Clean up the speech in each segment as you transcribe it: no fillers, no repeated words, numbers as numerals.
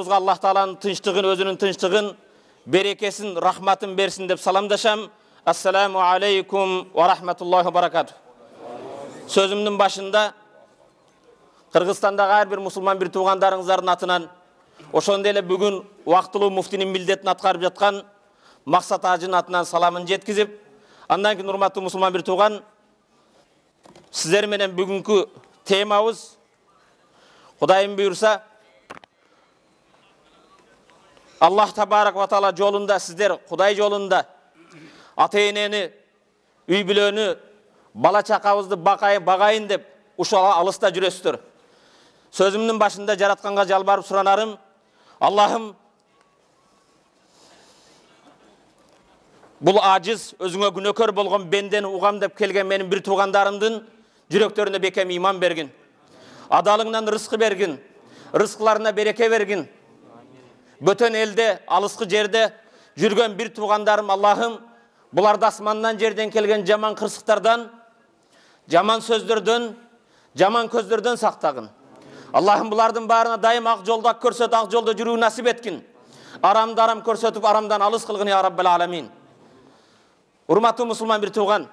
баарыбызга Аллах Тааланын тынчтыгын, өзүнүн тынчтыгын, берекесин, рахматын берсин деп саламдашам. Ассаламу алейкум ва рахматуллахи ва баракатух. Сөзүмдүн башында Кыргызстандагы ар бир мусулман бир туугандарыңыздардын атынан, ошондой эле бүгүн убактылуу муфтинин милдетин аткарып жаткан Максат Ажынын атынан саламын жеткизип, андан кийин урматтуу мусулман бир тууган, сиздер менен бүгүнкү темабыз Кудайым буйрса Аллах табарак ва таала жолунда, сиздер Кудай жолунда ата-энени, үй бүлөнү, бала чакабызды багайын деп ушул алыста жүрөсүздөр. Сөзүмдүн башында жаратканга жалбарып суранарым, Аллахым, бул ажиз, өзүңө күнөөкөр болгон бендени угам деп келген менин бир туугандарымдын жүрөктөрүнө бекем иман бергин. Адалыңдан рызкы бергин, рызкыларына береке бергин. Бөтөн элде, алыскы жерде жүргөн бир туугандарым, Аллахым, буларды асмандан жерден келген жаман кырсыктардан, жаман сөздөрдөн, жаман көздөрдөн сактагын. Аллахым, булардын баарына дайым ак жолдо көрсөтүп, ак жолдо жүрүү насип эткин. Арамды арам көрсөтүп, арамдан алыс кылгын я Раббал аламин. Урматтуу мусулман бир тууган,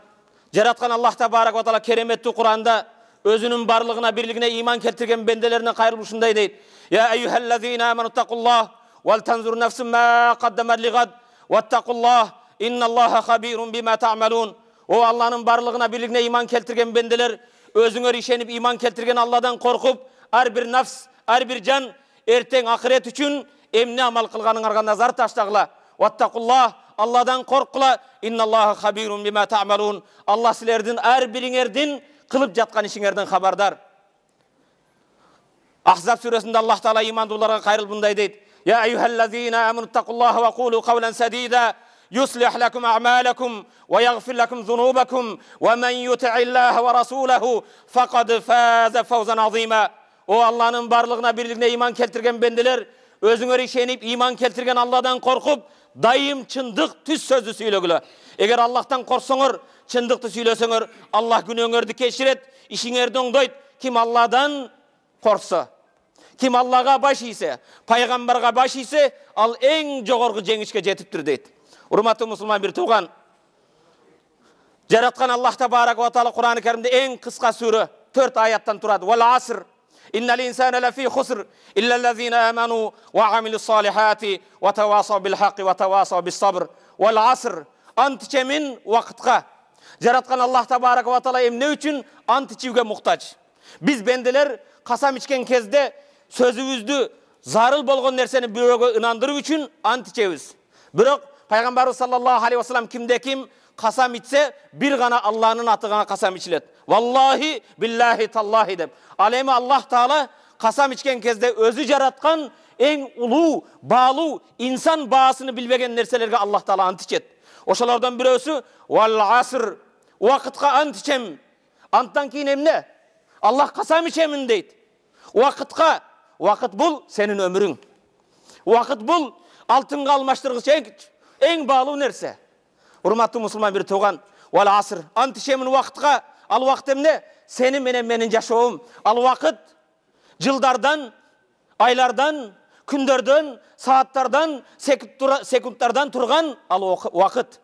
жараткан Аллах табарак ва таала кереметтүү Куранда өзүнүн барлыгына, бирлигине иман келтирген бенделерине кайрылып ушундай дейт: Я айюхаллазина аману тақуллах вал танзур нафсун ма каддамат лигад ваттақуллах инналлаха хабирун бима та'малун. О Алланын барлыгына, бирлигине иман келтирген бенделер, өзүңөр ишенип иман келтирген Алладан коркуп, ар бир нафс, ар бир жан эртең акырет үчүн эмне амал кылганыңарга назар таштагыла. Ваттақуллах, Алладан коркула. Инналлаха хабирун бима та'малун. Алла силердин ар бириңердин кылып жаткан ишиңерден хабардар. Ахзаб сүрөсүндө Аллах Таала имандууларга кайрылып мындай дейт: Я айюхаллазина аману тақуллаха ва кулу кавлан садида يصلح لكم أعمالكم ويغفر لكم ذنوبكم ومن يطع الله ورسوله فقد فاز فوزا عظيما. O Allah'ın barlığına, birliğine iman keltirgen bendeler, özüngөр işenip iman keltirgen Allah'dan korkup dayım çındık tüz sözü söylөгүлө. Eğer Allah'tan korksoңор, çındıkты söylösöңөр, Allah günөөңөрдү keşiret, işiңерди оңдойт. Kim Allah'dan korksa, kim Allah'a baş ise, paygambarga baş ise, al en jogorgu жеңишке жетиптир дейт. Урматтуу мусулман бир тууган, жараткан Аллах табарак ва таала Кур'ан-ы Каримде эң кыска сүрө 4 аяттан турат. Вал аср иннал инсана лафи хуср илля аллазина аману ва амилус салихати ва тавасау бил хаққи ва тавасау бис сабр. Вал аср, ант ичемин вакытка. Жараткан Аллах табарак ва таала эмне үчүн ант ичүүгө муктаж? Биз бенделер касам ичкен кезде сөзүбүздү зарыл болгон нерсени бирөөгө ынандыруу үчүн ант ичебиз. Бирок Пайгамбарыбыз саллаллаху алейхи ва саллям кимде ким касам ичсе, бир гана Аллахнын атыгына касам ичилет. Валлахи биллахи таллахи деп. Ал эми Аллах Таала касам ичкен кезде өзү жараткан эң улуу, баалуу, инсан баасыны билбеген нерселерге Аллах Таала ант ичет. Ошолордон бирөөсү вал аср, вакытка ант ичем. Анттан кийин эмне? Аллах касам ичемин дейт. Вакытка, вакыт бул сенин өмүрүң. Вакыт бул алтынга алмаштыргыч эң баалуу нерсе. Урматтуу мусулман бир тууган, вал аср, ант ичемин вакытка. Ал вакыт эмне? Сени менен менин жашоом. Ал вакыт жылдардан, айлардан, күндөрдөн, сааттардан, секундтардан турган ал вакыт.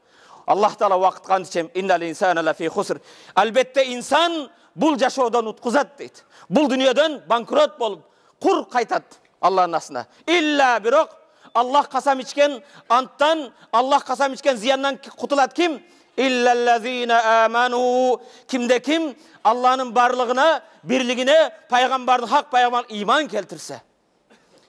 Аллах Таала вакытка ант ичем. Иннал инсана лафи хуср. Албетте инсан бул жашоодон уткузат дейт. Бул дүйнөдөн банкрот болуп, кур кайтат Аллахтын астына. Илля бирок Аллах касам ичкен анттан, Аллах касам ичкен зыяндан кутулат ким? Иллаллазина аману. Кимде ким Аллахнын барлыгына, бирлигине, пайгамбардын хак пайгамбар иман келтирсе.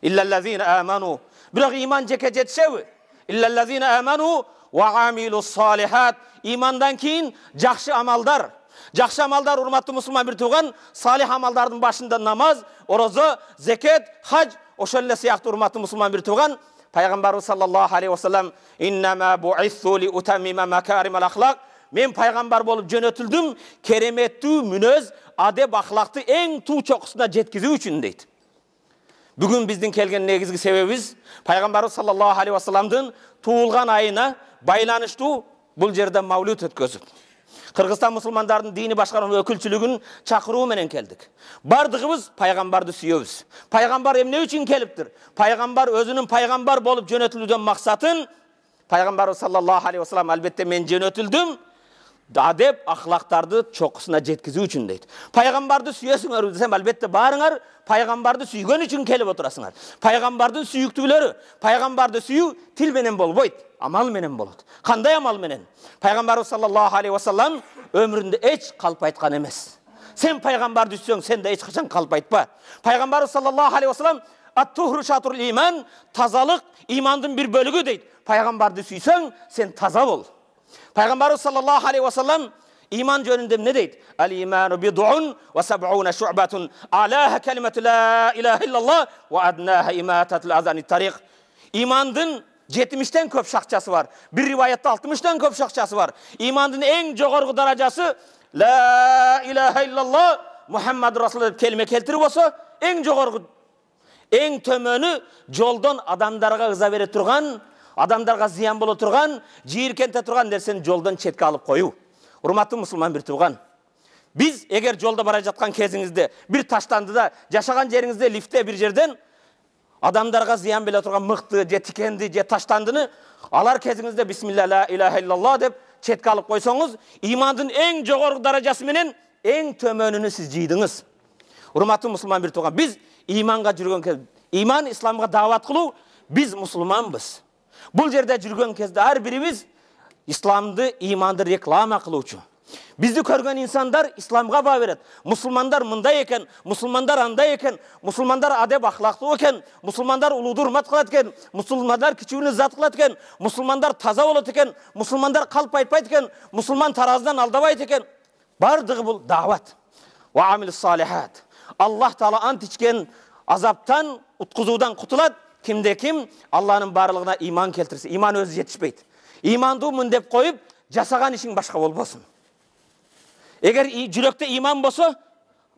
Иллаллазина аману. Бирок иман жеке жетишеби? Иллаллазина аману ва амилус салихат. Имандан кийин жакшы амалдар. Жакшы амалдар, урматтуу мусулман бир тууган, салих амалдардын башында намаз, орозо, зекет, хаж, ошол эле сыяктуу урматтуу мусулман бир тууган, Пайгамбарыбыз саллаллаху алейхи ва саллям иннама бу'иссу ли утаммима макаримал ахлак. Мен пайгамбар болуп жөнөтүлдүм, кереметтүү мүнөз, адеп ахлакты эң туу чокусуна жеткизүү үчүн дейт. Бүгүн биздин келген негизги себебибиз Пайгамбарыбыз саллаллаху алейхи ва салламдын туулган айына байланыштуу бул жерде маулут өткөзүп. Кыргызстан мусулмандардын дини башкаруу өкүлчүлүгүнүн чакыруу менен келдик. Бардыгыбыз пайгамбарды сүйөбүз. Пайгамбар эмне үчүн келиптир? Пайгамбар өзүнүн пайгамбар болуп жөнөтүлүүдөн максатын Пайгамбар саллаллаху алейхи вассалам албетте мен жөнөтүлдүм адеп ахлактарды чокусуна жеткизүү үчүн дейт. Пайгамбарды сүйөсүңөр десем албетте барыңар пайгамбарды сүйгөн үчүн келип отурасыңар. Пайгамбардын сүйүктүүлөрү, пайгамбарды сүйүү тил менен болбойт, амал менен болот. Кандай амал менен? Пайгамбар саллаллаху алейхи вассалам өмүрүндө эч калп айткан эмес. Сен пайгамбарды сүйсөң, сен да эч качан калп айтпа. Пайгамбар саллаллаху алейхи вассалам ат-тухру шатрул иман, тазалык имандын бир бөлүгү дейт. Пайгамбарды сүйсөң, сен таза бол. Пайгамбар саллаллаху алейхи вассалам иман жөнүндө эмне дейт? Ал-иману бид'ун ва саб'уна шу'батун, алаха калимату ла илаха иллаллах ва аднаха имататул азани тариq. Имандын 70тен көп шакчасы бар. Бир риваятта 60тан көп шакчасы бар. Имандын эң жогорку даражасы ла илаха иллаллах Мухаммад Расулуллах деп келме келтирип болсо, эң жогорку, эң төмөнү жолдон адамдарга ыза бере турган, адамдарга зыян боло турган, жийиркенте турган нерсени жолдон четке алып коюу. Урматтуу мусулман бир тууган, биз эгер жолдо бара жаткан кезиңизде бир таштандыда, жашаган жериңизде лифтте бир жерден адамдарга зыян бере турган мыкты же тикенди же таштандыны алар кезиңизде бисмилла ла илаха иллаллах деп четке алып койсоңуз, имандын эң жогорку даражасы менен эң төмөнүнү сиз жыйдыңыз. Урматтуу мусулман бир тууган, биз иманга жүргөн кезде, иман исламга даават кылуу, биз мусулманбыз. Бул жерде жүргөн кезде ар бирибиз исламды, иманды реклама кылуучу. Бизди көргөн инсандар исламга баа берет. Мусулмандар мындай экен, мусулмандар андай экен, мусулмандар адеп ахлактуу экен, мусулмандар улууду урмат кылат экен, мусулмандар кичүүнү зат кылат экен, мусулмандар таза болот экен, мусулмандар калп айтпайт экен, мусулман таразыдан алдабайт экен. Бардыгы бул даават. Ва амилус салихат. Аллах таала ант ичкен азаптан, уткузуудан кутулат. Кимде ким Аллахнын барлыгына иман келтирсе, иман өзү жетишпейт. Имандуумун деп коюп, жасаган ишиң башка болбосун. Эгер жүрөктө иман болсо,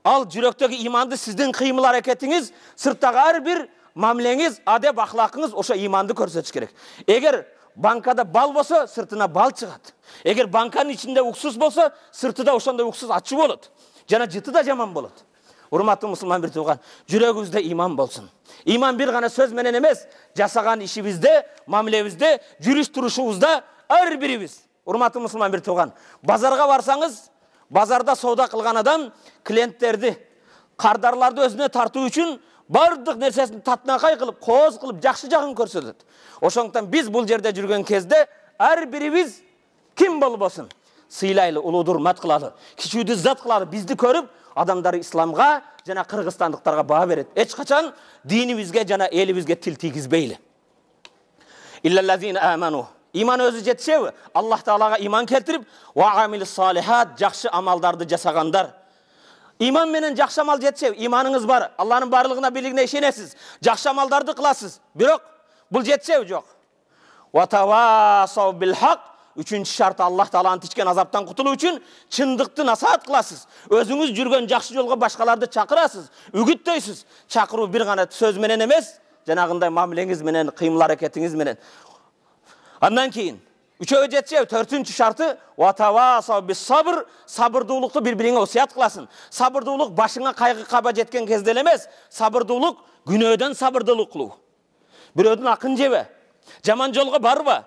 ал жүрөктөгү иманды сиздин кыймыл аракетиңиз, сырттагы ар бир мамилеңиз, адеп ахлакыңыз ошо иманды көрсөтүш керек. Эгер банкада бал болсо, сыртына бал чыгат. Эгер банканын ичинде уксус болсо, сыртыда ошондой уксус ачуу болот. Жана жыты да жаман болот. Урматтуу мусулман бир тууган, жүрөгүбүздө иман болсун. Иман бир гана сөз менен эмес, жасаган ишибизде, мамилебизде, жүрүш турушубузда ар бирибиз. Урматтуу мусулман бир тууган, базарга барсаңыз, базарда соода кылган адам клиенттерди, кардарларды өзүнө тартуу үчүн бардык нерсесин татынакай кылып, кооз кылып, жакшы жагын көрсөтөт. Ошондуктан биз бул жерде жүргөн кезде ар бирибиз ким болбосун сыйлайлы, улууду урмат кылалы, кичүүдү зат кылалы, бизди көрүп адамдар исламга жана кыргызстандыктарга баа берет. Эч качан динибизге жана элибизге тил тийгизбейли. Иллаллазина аману. Иман өзү жетишеби? Аллах таалага иман келтирип, ва амилус салихат, жакшы амалдарды жасагандар. Иман менен жакшы амал жетишеби? Иманыңыз бар, Аллахнын барлыгына бийлигине ишенесиз, жакшы амалдарды кыласыз. Бирок бул жетишеби? Жок. Ва тавасау бил хак. Үчүнчү шарты Аллах таала ант ичкен азаптан кутулуу үчүн чындыкты насаат кыласыз. Өзүңүз жүргөн жакшы жолго башкаларды чакырасыз, үгүттөйсүз. Чакыруу бир гана сөз менен эмес, жанагындай мамилеңиз менен, кыймыл аракетиңиз менен. Андан кийин үчөө жетчеби, төртүнчү шарты ва тавасау бис сабр, сабырдуулукту бири-бириңе осуят кыласың. Сабырдуулук башыңа кайгы каба жеткен кезде эмес, сабырдуулук күнөөдөн сабырдуулук кылуу. Бирөөдүн акын жебе, жаман жолго барба.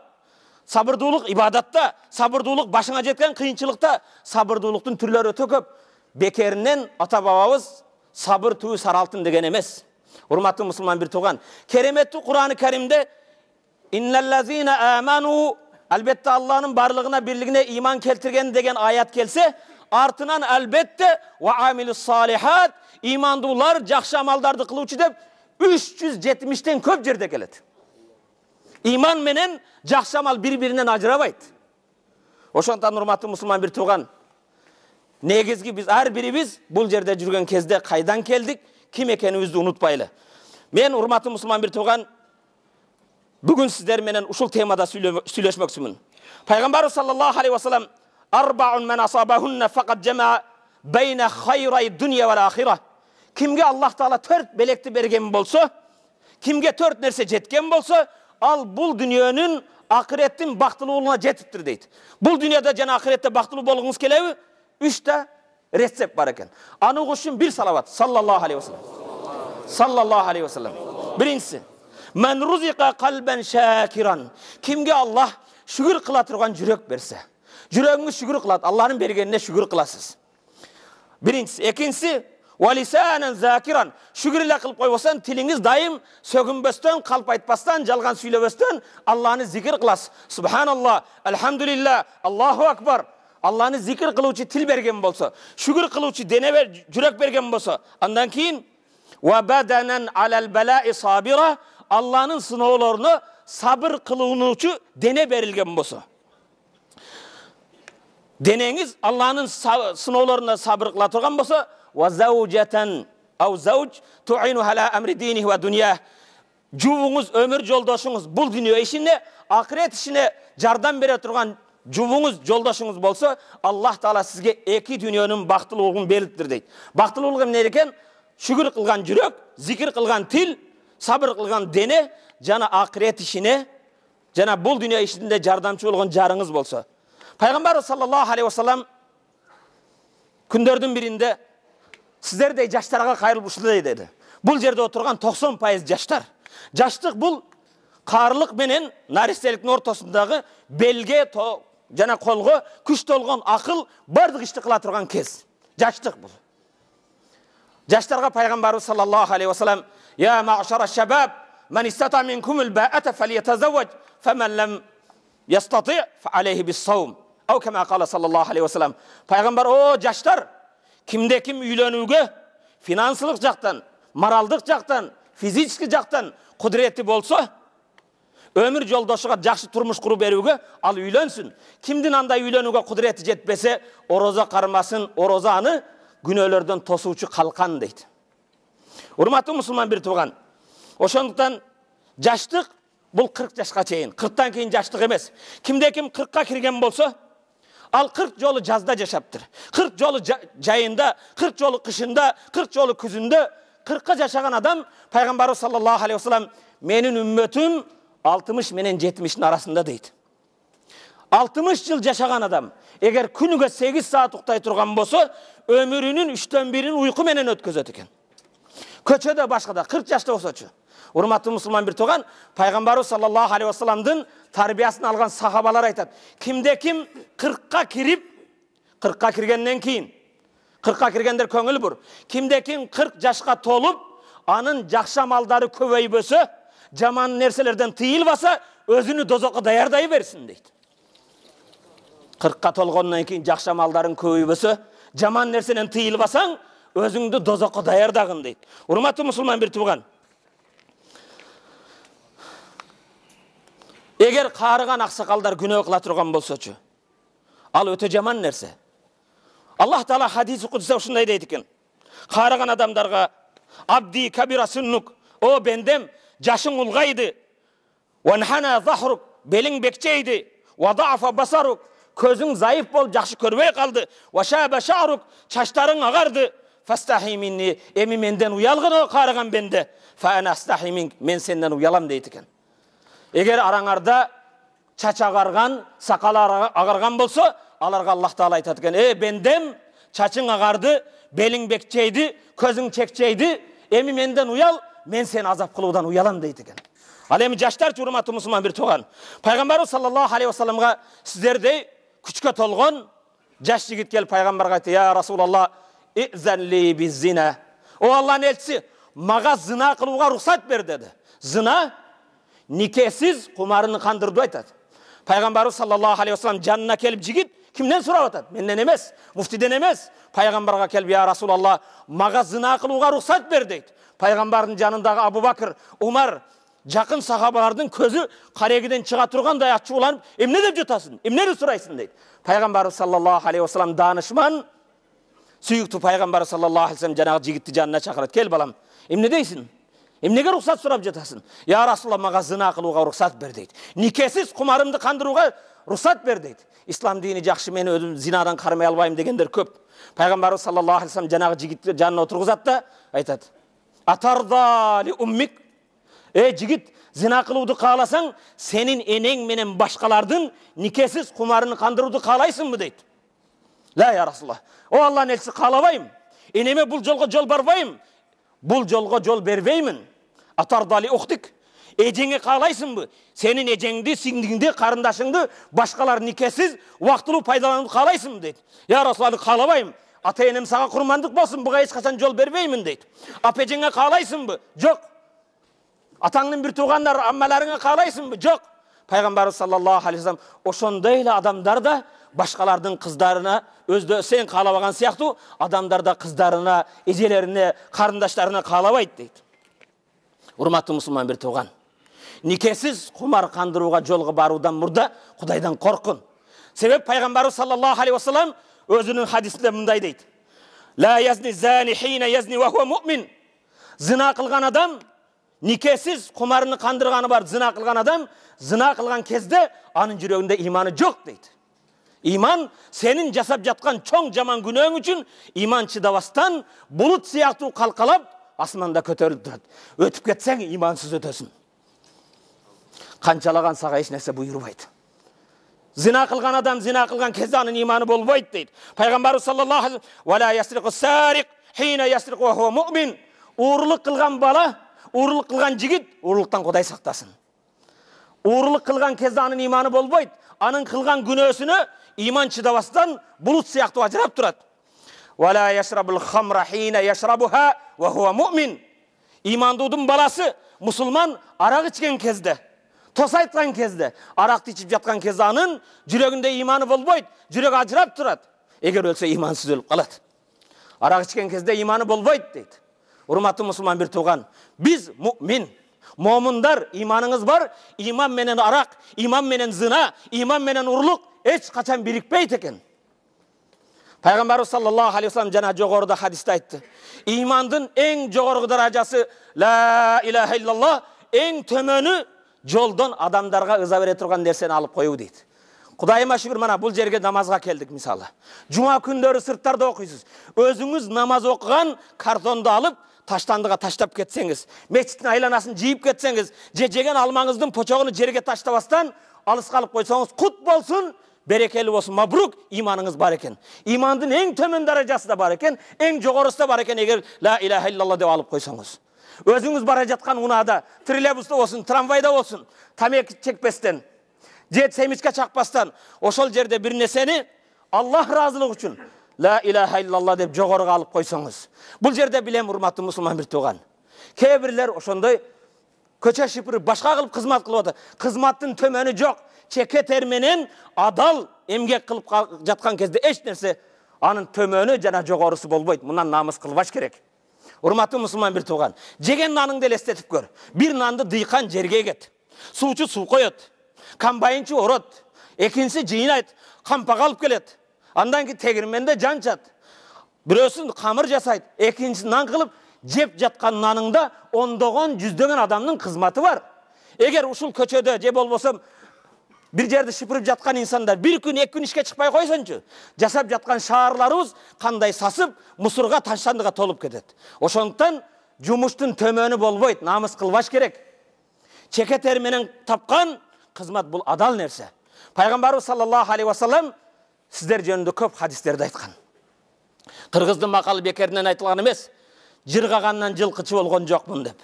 Сабырдуулук ибадатта, сабырдуулук башыңа жеткен кыйынчылыкта, сабырдуулуктун түрлөрү өтө көп. Бекеринен ата бабабыз сабыр туу сары алтын деген эмес. Урматтуу мусулман бир тууган, кереметтүү Кур'ан-ы Каримде инналлазина аману, албетте Аллахнын барлыгына бирлигине иман келтирген деген аят келсе, артынан албетте ва амилус салихат, имандуулар жакшы амалдарды кылуучу деп 370тен көп жерде келет. Иман менен жакшы амал бири-биринен ажырабайт. Ошондон урматтуу мусулман бир тууган, негизги биз ар бирибиз бул жерде жүргөн кезде кайдан келдик, ким экенибизди унутпайлы. Мен урматтуу мусулман бир тууган, бүгүн сиздер менен ушул темада сүйлөшмөкчүмүн. Пайгамбар саллаллаху алейхи вассалам арбаун мен асабахунна факат жама байна хайрай дунья вал ахира. Кимге Аллах таала 4 белекти берген болсо, кимге 4 нерсе жеткен болсо, ал бул дүйнөнүн ақыреттің бақтылығына жетіптір дейді. Бұл дүнияда жана ақыретте бақтылы болғыңыз келеби? 3 рецепт бар екен. Анық үшін бір салават. Саллаллаху алейхи вассалам. Саллаллаху алейхи вассалам. Біріншісі, мән рузиқа қалбан шакиран. Кімге Аллах шүгір қыла тұрған жүрек берсе. Жүрегіңіз шүгір қылады. Аллахның бергеніне шүгір қыласыз. Біріншісі. Екіншісі, валисанан закиран. Шүгірлі қылып қойбасаң, тіліңіз дайым сөгінбестен, қалп айтпастан, жалған сөйлебестен Аллахны зикір қыласыз. Субханаллах, алхамдулилlah, Аллаху акбар. Аллахны зикір қылушы тіл берген болса, шүгір қылушы дене жүрек берген болса, андан кейін ва баданан алал балаи сабира. Аллахның сынауларына сабыр қылушы дене берілген болса. Денеңіз Аллахның сынауларына сабыр қыла тұрған болса, ва заужатан ау зауж туину ала амри дини ва дуния. Жуыңыз, өмір жолдашыңыз бұл дүние ішіне, ақырет ішіне жардам бере тұрған жуыңыз, жолдашыңыз болса, Аллах Таала сізге 2 дүниенің бақтылығын берілдір дейді. Бақтылығы не екен? Шүгір қылған жүрек, зикір қылған тіл, сабыр қылған дене, жана ақырет ішіне, жана бұл дүние ішінде жардамшы болған жарыңыз болса. Пайғамбар саллаллаху алейхи вассалам күндердің бірінде сіздердей жаштарға қайырылып ұшылдай деді. Бұл жерде отырған 90% жаштар. Жаштық бұл қарылық менен наристеліктің ортасындағы белге, жана қолғы күш толған ақыл бардық ішті қыла тұрған кез. Жаштық бұл. Жаштарға пайғамбару саллаллаху алейхи вассалам: «Я маъшара шабаб, ман истата минкумул ба'ата фалятазавваж, фаман лам ястати фалейхи бис-саум». Ау кама қала саллаллаху алейхи вассалам. Пайғамбар: «О жаштар, кимде ким үйленуге финансылық жақтан, моралдық жақтан, физический жақтан құдіреті болса, өмір жолдашыға жақсы тұрмыш құру беруге ал үйленсін. Кимдин андай үйленуге құдіреті жетпесе, ораза қармасын, оразаны күнөөлөрдөн тосуучу қалқан дейді». Урматтуу мұсылман бір туған. Ошондуктан жаштық бұл 40 жашқа чейин. 40-тан кейін жаштық емес. Кимде ким 40-қа кірген болса, ал 40 жолы жазда жашаптыр. 40 жолы жайында, 40 жолы қышында, 40 жолы күзінде, 40-қа жашаған адам, пайғамбары саллаллаху алейхи вассалам: «Менің үмметім 60 менен 70-ин арасында» дейді. 60 жыл жашаған адам, егер күніге 8 саат ұйықтай тұрған болса, өмірінің 3-тен 1-ин ұйқы менен өткізеді екен. Көчөдө башкада 40 жашта болсочу. Урматтуу мусулман бир туган, пайгамбарыбыз саллаллаху алейхи вассаламдын тарбиясын алган сахабалар айтат: кимде ким 40-ка кирип, 40-ка киргенден кийин, 40-ка киргендер көңүл бур. Кимде ким 40 жашка толуп, анын жакшы амалдары көбөйбөсө, жаман нерселерден тыйылбаса, өзүнү дозокко даярдай берсин дейт. 40-ка толгондон кийин жакшы амалдарың көбөйбөсө, жаман нерседен тыйылбасаң, өзүңдү дозокко даярдагын дейт. Урматтуу мусулман бир туган, эгер карыган аксакалдар күнөө кыла турган болсочу, ал өтө жаман нерсе. Аллах Таала хадиси кудуста ушундай дейт экен: карыган адамдарга: абди кабира суннук, о бендем, жашың улгайды, ванхана захрук, белиң бекчейди, вадафа басарук, көзүң зайыф бол, жакшы көрбөй калды, вашаба шарук, чачтарың агарды, фастахи минни, эми менден уялгын карыган бенде, фана астахи минк, мен сенден уялам дейт экен. Егер араңарда чач агарган, сакал агарган болсо, аларга Аллах Таала айтат экен: бендем, чачың агарды, белиң бекчейди, көзүң чекчейди, эми менден уял, мен сени азап кылуудан уялам дейт экен. Ал эми жаштар, урматтуу мусулман бир туган, пайгамбарыбыз саллаллаху алейхи вассаламга сиздердей күчкө толгон жаш жигит келип пайгамбарга айтты: я Расулаллах, изанли bizзина. О Аллахтын элчиси, мага зина кылууга рухсат бер деди. Зина никесиз кумарыны кандырды айтат. Пайгамбарыбыз саллаллаху алейхи вассалам жанына келип жигит кимден сурап атат? Менден эмес, муфтиден эмес. Пайгамбарга келип: я Расулаллах, мага зина кылууга рухсат бер дейт. Пайгамбардын жанындагы Абу Бакыр, Умар, жакын сахабалардын көзү карегиден чыга тургандай ачууланып: эмне деп жатасың? Эмнени сурайсың дейт. Пайгамбарыбыз саллаллаху алейхи вассалам данышман, сүйүктүү пайгамбар саллаллаху алейхи вассалам жанагы жигитти жанына чакырат: кел балам, эмне дейсиң? Эмнеге рухсат сурап жатасың? Я Расулаллах, мага зина кылууга рухсат бер дейт. Никесиз кумарымды кандырууга рухсат бер дейт. Ислам дини жакшы, мен өзүм зинадан кармай албайм дегендер көп. Пайгамбарыбыз саллаллаху алейхи вассалам жанагы жигитти жанына отургузат да айтат: атарда ли уммик, жигит, Zina kılууdu kaalasаң, senin eneң menen başkalardın nikesiz kumarını kandırууdu kaalaysın mı deydi. La ya Rasulullah. O Allah'ın elçisi kaalabайм. Eneme bul jolga jol barбайм. Bul jolga jol berбеймин. Atardali uxtik. Ejеңе kaalaysın mı? Senin ejеңdi, singdiңди, karındaşыңды başkalar nikesiz waqtılуу пайдаланууду kaalaysın mı deydi. Ya Rasulullah kaalабайм. Ata enem sağa kurmandık bolsun, buga hiç kaçan jol berбеймин deydi. Apejеңe kaalaysın mı? Jok. Atаңның bir tuğanlar, ammalarına kaalaysın mı? Jok. Peygamberimiz sallallahu aleyhi ve sellem oşondayla adamlar da başkalarının kızlarına özde sen kaalabagan siyahtı adamlar da kızlarına, ejelerine, karındaşlarına kaalabaydı deydi. Urmatlı Müslüman bir tuğan. Nikesiz kumar kandırууга jolga barudan murda Kudaydan korkun. Sebep Peygamberimiz sallallahu aleyhi ve sellem özünün hadisinde mınday deydi. La yazni zani hine yazni ve huve mu'min. Zina kılgan adam nikesiz kumarını kandırganı var, zina kılgan adam zina kılgan kezde anın yüreğinde imanı yok deydi. İman senin jasap jatkan çoң jaman günөөң üçün iman çıdabastan bulut siyahtуу kalkalap asmanda kötörülüp turат. Ötüp ketseң imansız ötösün. Kançalagan sağa hiç nерсе buyurbaydı. Zina kılgan adam zina kılgan kezde anın imanı bolbaydı deydi. Peygamberimiz sallallahu aleyhi ve sellem "Ve la yasriqu sariq hine yasriqu ve huve mu'min." Uğurluk kılgan bala, uğurluk kılgan jigit uğurluktan Kuday saktasın. Uğurluk kılgan kezde anın imanı bolbaydı. Anın kılgan günөөsünü iman çıdabastan bulut siyahtуу ajırap turat. Ve la yashrabul khamra hine yashrabuha ve huve mu'min. İmanduudun balası musulman arak içken kezde, tosa aytkan kezde, arakты içip jatkan kezde anın yüreğinde imanı bolbaydı. Yürek ajırap turat. Eger ölse imansız ölüp kalat. Arak içken kezde imanı bolbaydı deydi. Urmatlı Müslüman bir tuğan. Biz mümin. Momundar imanınız var. İman menen arak, iman menen zina, iman menen urluk hiç kaçan birikpeyt eken. Peygamberimiz sallallahu aleyhi ve sellem jana jogorda hadiste aytты. İmandın en jogorgu darajası la ilahe illallah, en tömönü joldan adamdarga ıza bere turgan nersени alıp koyуу deydi. Kudayıma şükür mana bul jerge namazga keldik misалы. Cuma kündörü sırtlarda okuysiz. Özünüz namaz okugan kartondu alıp taştandığa taştap ketseňiz, meçitin aylanaсын jiyip ketseňiz, jegen almaňyzdın poçogunu jerge taştabastan alыс kalıp koysaňız kut bolsun, berekeli bolsun, mabruk, imanınız bar eken. İmandın en tömön darajası da bar eken, en jogorusu da bar eken eger la ilahe illallah dep alıp koysaňız. Özüňiz bara jatkan unada, trolleybusda bolsun, tramvayda bolsun, tameki çekpesden, jet semiçke çakpastan, oşol jerde bir neseni Allah razılık üçün la ilahe illallah dep jogoruga alıp koysaňız. Bul jerde bilem urmatly musulman bir tuğan. Kebirler oşondoy köçe şıpırı başka kılıp kızmat kılıp otur. Kızmattın tömeni jok. Çeke termenen adal emgek kılıp jatkan kezde eç nerse anın tömeni jana jogorusu bolboyt. Mundan namız kılbaş kerek. Urmatly musulman bir tuğan. Jegen nanыңды elestetip gör. Bir nanды dıykan jerge get. Suuçu su koyot. Kambayınçı orot. Ekinsi jıyınayt. Kampaga alıp kelet. Andan ki tegirmende jan çat. Birösün kamır jasayt. Ekinçisi nan kılıp jep jatkan nanыңda ondogon yüzdögen adamның kızmatı var. Eger uşul köçöde je bolbosam bir jerde şıpırıp jatkan insanlar bir gün, 2 gün işke çıkpay koysançı, jasap jatkan şaharlarыбыз kanday sasıp musurga taşlandığa tolup ketet. Oşoндуктан jumuştun tömönü bolboyt, namız kılbaş kerek. Çeke termenen tapkan kızmat bul adal nerse. Peygamberimiz sallallahu aleyhi ve sellem sizler jönündө köp hadislerde aytkan. Kırgızdın makalı bekerinden aytılgan emes, jırgagandan жылкычы болгон жокмун деп.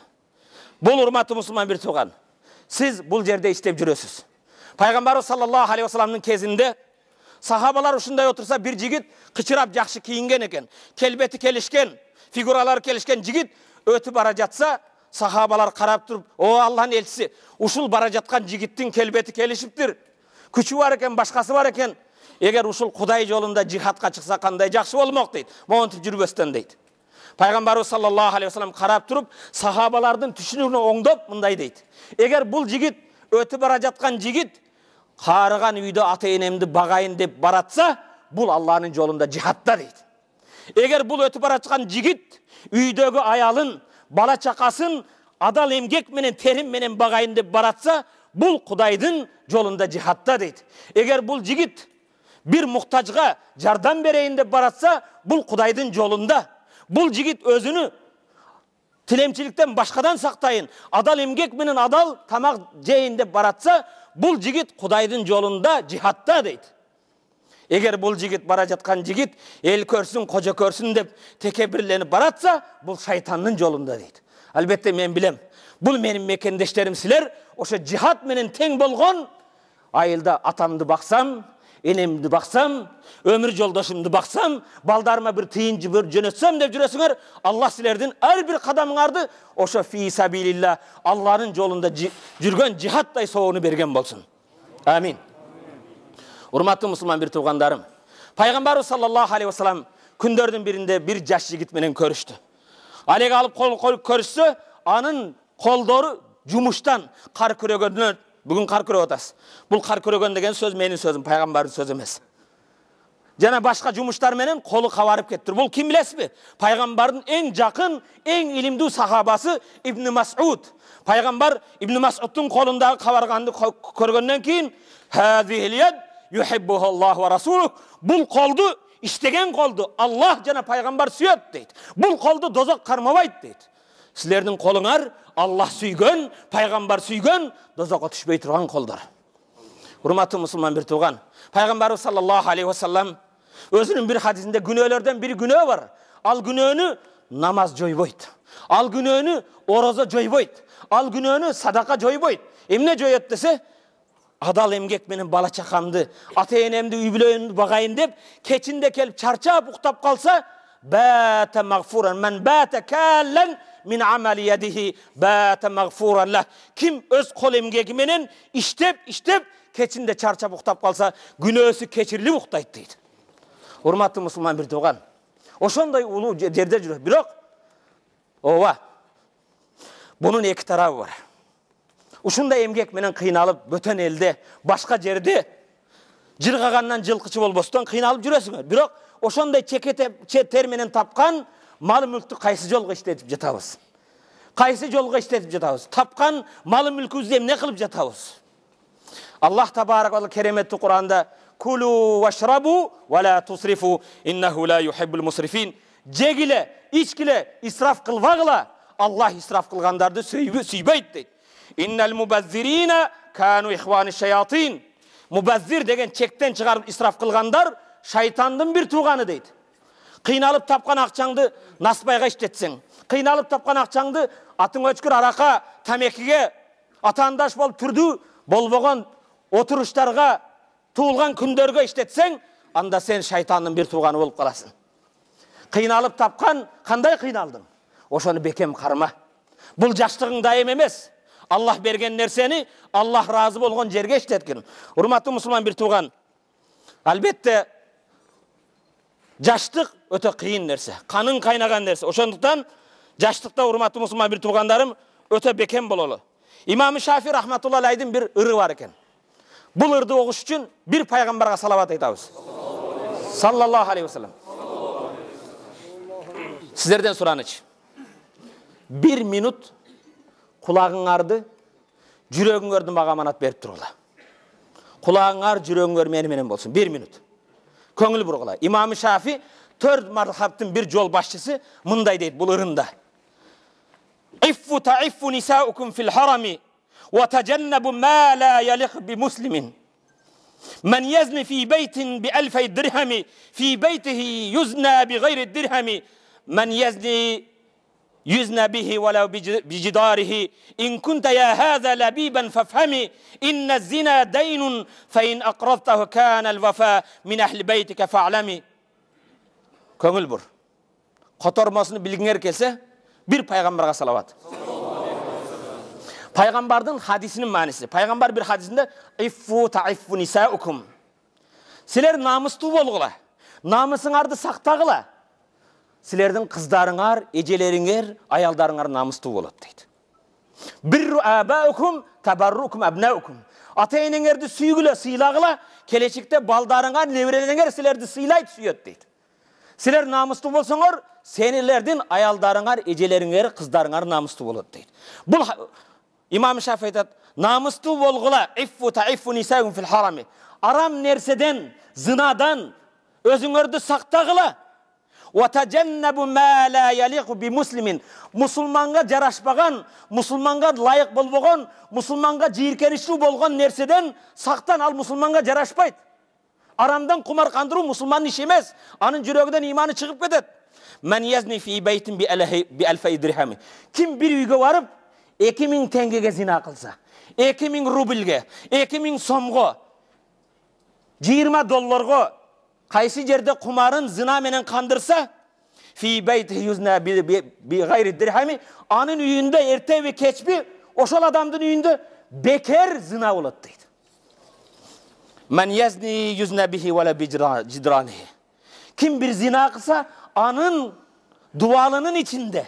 Бул урматтуу мусулман bir tuğan. Siz bul jerde iştep жүрөсүz. Peygamberimiz sallallahu aleyhi ve sellem'nin kezinde sahabalar uşunday otursa bir jigit kıçırap jakşı kiyingen eken, kelbeti kelişken, figuralar kelişken jigit ötüp bara jatsa sahabalar karap turup, "O Allah'ın elçisi, uşul bara jatkan jigittin kelbeti kelişiptir. Küçü var eken, başkası var eken. Eger uşul Kuday jolunda jihadka çıksa kanday jakşı bolmok" deydi. Montip жүрбөстөн deydi. Peygamberimiz sallallahu aleyhi ve sellem karap turup sahabalardın düşünürünü oңдоп mınday deydi. Eger bul jigit ötüp bara jatkan jigit karıgan üyde ata enemdi bagayın dep baratsa bul Allah'ın jolunda jihatta deydi. Eger bul ötüp bara jatkan jigit üydögü ayalın, bala çakasın adal emgek menen terim menen bagayın dep baratsa bul Kudaydın jolunda jihatta deydi. Eger bul jigit bir muhtaçga jardam bereyin dep baratsa bul Kudaydın jolunda. Bul jigit özünü тилемчиликтен башкадан сактайын, адал эмгек менен адал тамак жейин деп баратса, бул жигит Кудайдын жолунда жихадта дейт. Эгер бул жигит бара жаткан жигит эл көрсүн, кожо көрсүн деп текебирленип баратса, бул шайтандын жолунда дейт. Албетте мен билем, бул менин мекендештерим, силер ошо жихад менен тең болгон айылда атамды баксам, энемди баксам, өмүр жолдошумду баксам, балдарыма бир тыйын бир жөнөтсөм деп жүрөсүңөр, Аллах силердин ар бир кадамыңарды ошо фи сабилилла, Аллахтын жолунда жүргөн жихадтай соону берген болсун. Амин. Урматтуу мусулман бир туугандарым, пайгамбарыбыз саллаллаху алейхи вассалам күндөрдүн биринде бир жаш жигит менен көрүштү. Алег алып кол көрүшсө, анын колдору жумуштан, кар күрөгөндөн, бүгүн кар күрөп атасыз. Бул кар күрөгөн деген сөз менин сөзүм, пайгамбардын сөзү эмес. Жана башка жумуштар менен колу кабарып кетти. Бул ким билесизби? Пайгамбардын эң жакын, эң илимдүү сахабасы Ибн Мас'уд. Пайгамбар Ибн Мас'уддун колундагы кабарганды көргөндөн кийин, "Хазихил яд юхиббуху Аллах ва расулух", бул колду, иштеген колду Аллах жана пайгамбар сүйөт дейт. Бул колду дозок кармабайт дейт. Силердин колуңар Аллах сүйгөн, пайгамбар сүйгөн, дозокко түшпөй турган колдор. Урматтуу мусулман бир тууган, пайгамбарыбыз саллаллаху алейхи вассалам өзүнүн бир хадисинде күнөөлөрдөн бир күнөө бар. Ал күнөөнү намаз жойбойт. Ал күнөөнү орозо жойбойт. Ал күнөөнү садака жойбойт. Эмне жоет десе, адал эмгек менен бала чакамды, ата-энемди, үй бүлөмдү багайын деп, кечинде келип чарчап уктап калса, бата магфуран мен бата каллан min amali yadihi bata maghfuran lah. Kim öz kol emgegi menen iştep keçinde çarçap uktap kalsa günөөsü keçirilip uktayt deydi. Urmattуу musulman bir tууган. Ошондой улуу жерде жүрөт. Бирок ооба. Bunun эки тарабы бар. Ушундай эмгек менен кыйналып бөтөн элде, башка жерде жыргагандан жылкычы болбостон кыйналып жүрөсүңөр. Бирок ошондой чекете менен тапкан мал мүлктү кайсы жолго иштетип жатабыз? Кайсы жолго иштетип жатабыз? Тапкан мал мүлкүбүздү эмне кылып жатабыз? Аллах табарак ва кереметтүү Кур'анда "Кулу вашрабу ва ла тусрифу иннаху ла юхиббул мусрифин". Жегиле, ичкиле, исраф кылбагыла. Аллах исраф кылгандарды сүйбөйт дейт. Иннал мубаззирина кану ихвани шаятин. Мубаззир деген чектен чыгарып исраф кылгандар шайтандын бир тууганы дейт. Кыйналып тапкан акчаңды наспайга иштетсең, кыйналып тапкан акчаңды атың өчкүр арака, тамекиге, атаандаш болуп түрдүү болбогон отуруштарга, туулган күндөргө иштетсең, анда сен шайтандын бир тууганы болуп каласың. Кыйналып тапкан, кандай кыйналдың? Ошону бекем карма. Бул жаштыгың дайым эмес. Аллах берген нерсени Аллах разы болгон жерге иштеткин. Урматтуу мусулман бир тууган, албетте жаштык өтө кыйын нерсе, канын кайнаган нерсе. Ошондуктан жаштыкта урматтуу мусулман бир туугандарым өтө бекем бололу. Имам Шафи рахматулла алейдин бир ыры бар экен. Бул ырды огуш үчүн бир пайгамбарга салават айтабыз. Саллаллаху алейхи вассалам. Сиздерден суранычы. 1 минут кулагыңарды, жүрөгүңөрдү мага аманат берип тургула. Кулагыңар, жүрөгүңөр менен болсун. 1 минут. Көңүл бургула. Имам Шафи 4 мазхабтын бир жол башчысы мындай дейт бул ырында. Иффу таиффу нисаукум фил харами ва таjannabu ma la yaliq bi muslimin. Man yazni fi baytin bi 1000 dirham fi baytihi yuzna bi ghayri dirham. Man yazni يزنى به ولو بجداره إن كنت يا هذا لبيبا فافهمي إن الزنا دين فإن أقرضته كان الوفاء من أهل بيتك فاعلمي. Көңіл бұр. Қатормасыны білгіңер келсе, bir пайғамбарға салават. Пайғамбардың хадисінің мәнісі. Пайғамбар bir хадисінде «Иффу таиффу нисаукум». Сілер намыстуу болғыла, намысыңарды сақтағыла. Силердин кыздарыңар, эжелериңер, аялдарыңар намыстуу болот дейт. Бирру абаукум табаррукум абнаукум. Ата-энеңерди сүйгүлө, сыйлагыла, келечекте балдарыңар, неберелериңер силерди сыйлайт, сүйөт дейт. Силер намыстуу болсоңор, сенилердин аялдарыңар, эжелериңер, кыздарыңар намыстуу болот дейт. Бул Имам Шафи айтат, намыстуу болгула, иффу таиффу нисаукум фил харами. Арам нерседен, зынадан өзүңөрдү сактагыла. وَتَجَنَّبُ مَا لَا يَلِقُ بِمُسْلِمٍ. Musulmanға жарашпаған, musulmanға лайық болбаған, musulmanға жиіркенішті болған нәрседен сақтан, ал musulmanға жарашпайды. Арамдан құмар қандыру musulmanның işi емес. Анын жүрегіден иманы шығып кетеді. Мән язни фи бейтин би алфай дирхами. Ким bir үйге барып 2000 теңгеге зина қылса, 2000 рубльге, 2000 сомға, 20 долларға қайсы жерде құмарын зина менен қандырса, фи бейти юзна би гайри дирхами, анын үйінде ерте ve кечпи ошол адамдын үйінде бекер зина болады дейді. Мән язни юзна бихи вала биджидрани. Kim bir zina kılsa, anın duvalının içinde,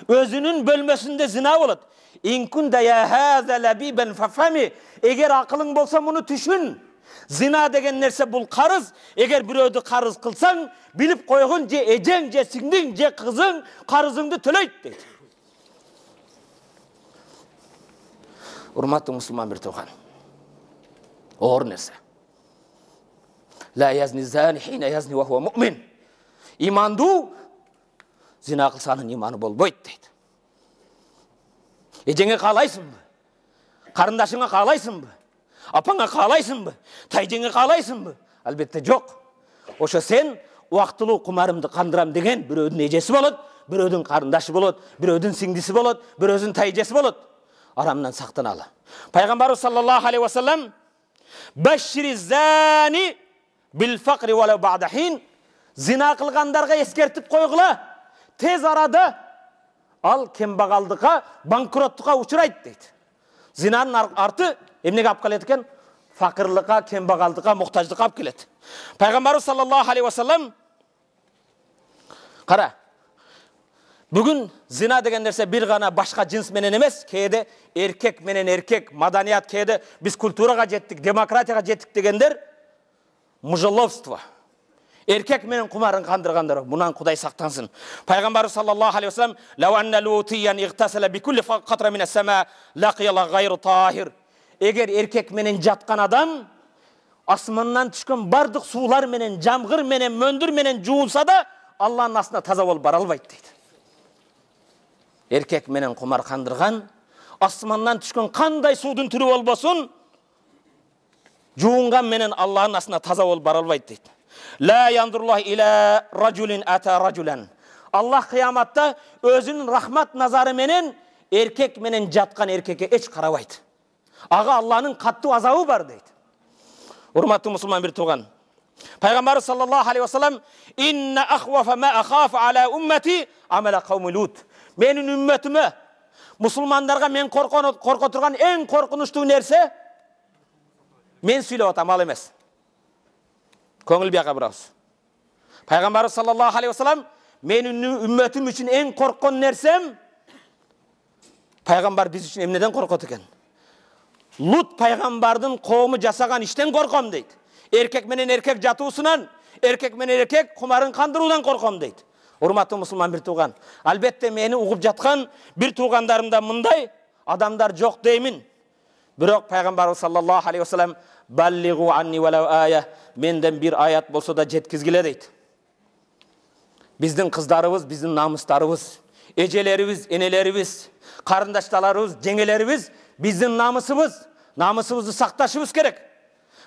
özünün bölmesinde zina olur. İn kunde ya hâze lebiben fefemi. Eğer akılın bolsa bunu düşün. Zina degen nerse bul karız. Eğer bir ödü karız kılsan, bilip koygun je ecen, je singdin, je kızın, karızındı töleyt deydi. Urmatlı Müslüman bir toğan. Oğur nerse. La yazni zani hine yazni ve huve mu'min. İmandu, zina kılsanın imanı bol boyut deydi. Ecenge kalaysın mı? Karındaşına kalaysın mı? Apana kalaysın mı? Taycenge kalaysın mı? Elbette yok. Oşa sen vaktılı kumarımdı kandıram degen bir ödün ecesi bolot, bir ödün karındaşı bolot, bir ödün singdisi bolot, bir ödün taycesi bolot. Aramdan saktan ala. Peygamber sallallahu aleyhi ve sellem Beşşiri zani bil fakri velev ba'da hin. Zina kılgandarga eskertip koygula. Tez arada al kembagaldığa, bankrotluğa uçuraydı deydi. Zinanın artı emnege ap kalet eken? Fakirlığa, kembagaldığa, muhtajlığa ap kelet. Peygamber sallallahu aleyhi ve sellem qara. Bugün zina degen nerse bir gana başka cins menen emes, keyde erkek menen erkek, madaniyat keyde biz kulturaga jettik, demokratiyaga jettik degenler mujallовство. Erkek menen kumarın kandırganlar, bundan Kuday saktansın. Peygamber sallallahu aleyhi ve sellem "Lev enne lutiyan igtasala bi kulli qatra min as-sama laqiyala gayru tahir." Eğer erkek menen jatkan adam asmandan düşkön bardık sular menen, jamgır menen, möndür menen juulsa da Allah'ın aslında taza bolup bara albayt deydi. Erkek menen kumar kandırgan, asmandan düşkön kanday suudun türü bolbosun, juungan menen Allah'ın aslında taza bolup bara albayt deydi. La yandurullah ila raculin ata raculan. Allah kıyamatta özünün rahmat nazarı menen erkek menen jatkan erkeke hiç karabaydı. Ağa Allah'ın katlı azabı var deydi. Hurmatlı Müslüman bir tuğan. Peygamber sallallahu aleyhi ve sellem inne ahvafa ma akhafu ala ummeti amela kavmi Lut. Menin ümmetime, Müslümanlarga men korkuturgan en korkunuştu nerse men söylep atam al emes. Köngül biyaqa biravuz. Peygamber sallallahu aleyhi ve sellem menin ümmetim için en korkun nersem Peygamber biz için emneden korkut eken. Lut peygambardın kovmu jasagan işten korkom deydi. Erkek menen erkek jatууsundan, erkek menen erkek kumarın kandırууdan korkom deydi. Hurmatlı Müslüman bir tuğan. Albatta meni uğup jatkan bir tuğandarımda mınday adamlar yok deymin. Biroq Peygamber sallallahu aleyhi ve sellem balligu anni velev ayah, menden bir ayat bolsa da jetkizgile deydi. Bizdin kızlarыбыз, bizdin namuslarыбыз, ejelerimiz, enelerimiz, karındaşlarımız, jengelerimiz bizdin namusumuz, namusumuzu saktaşımız gerek.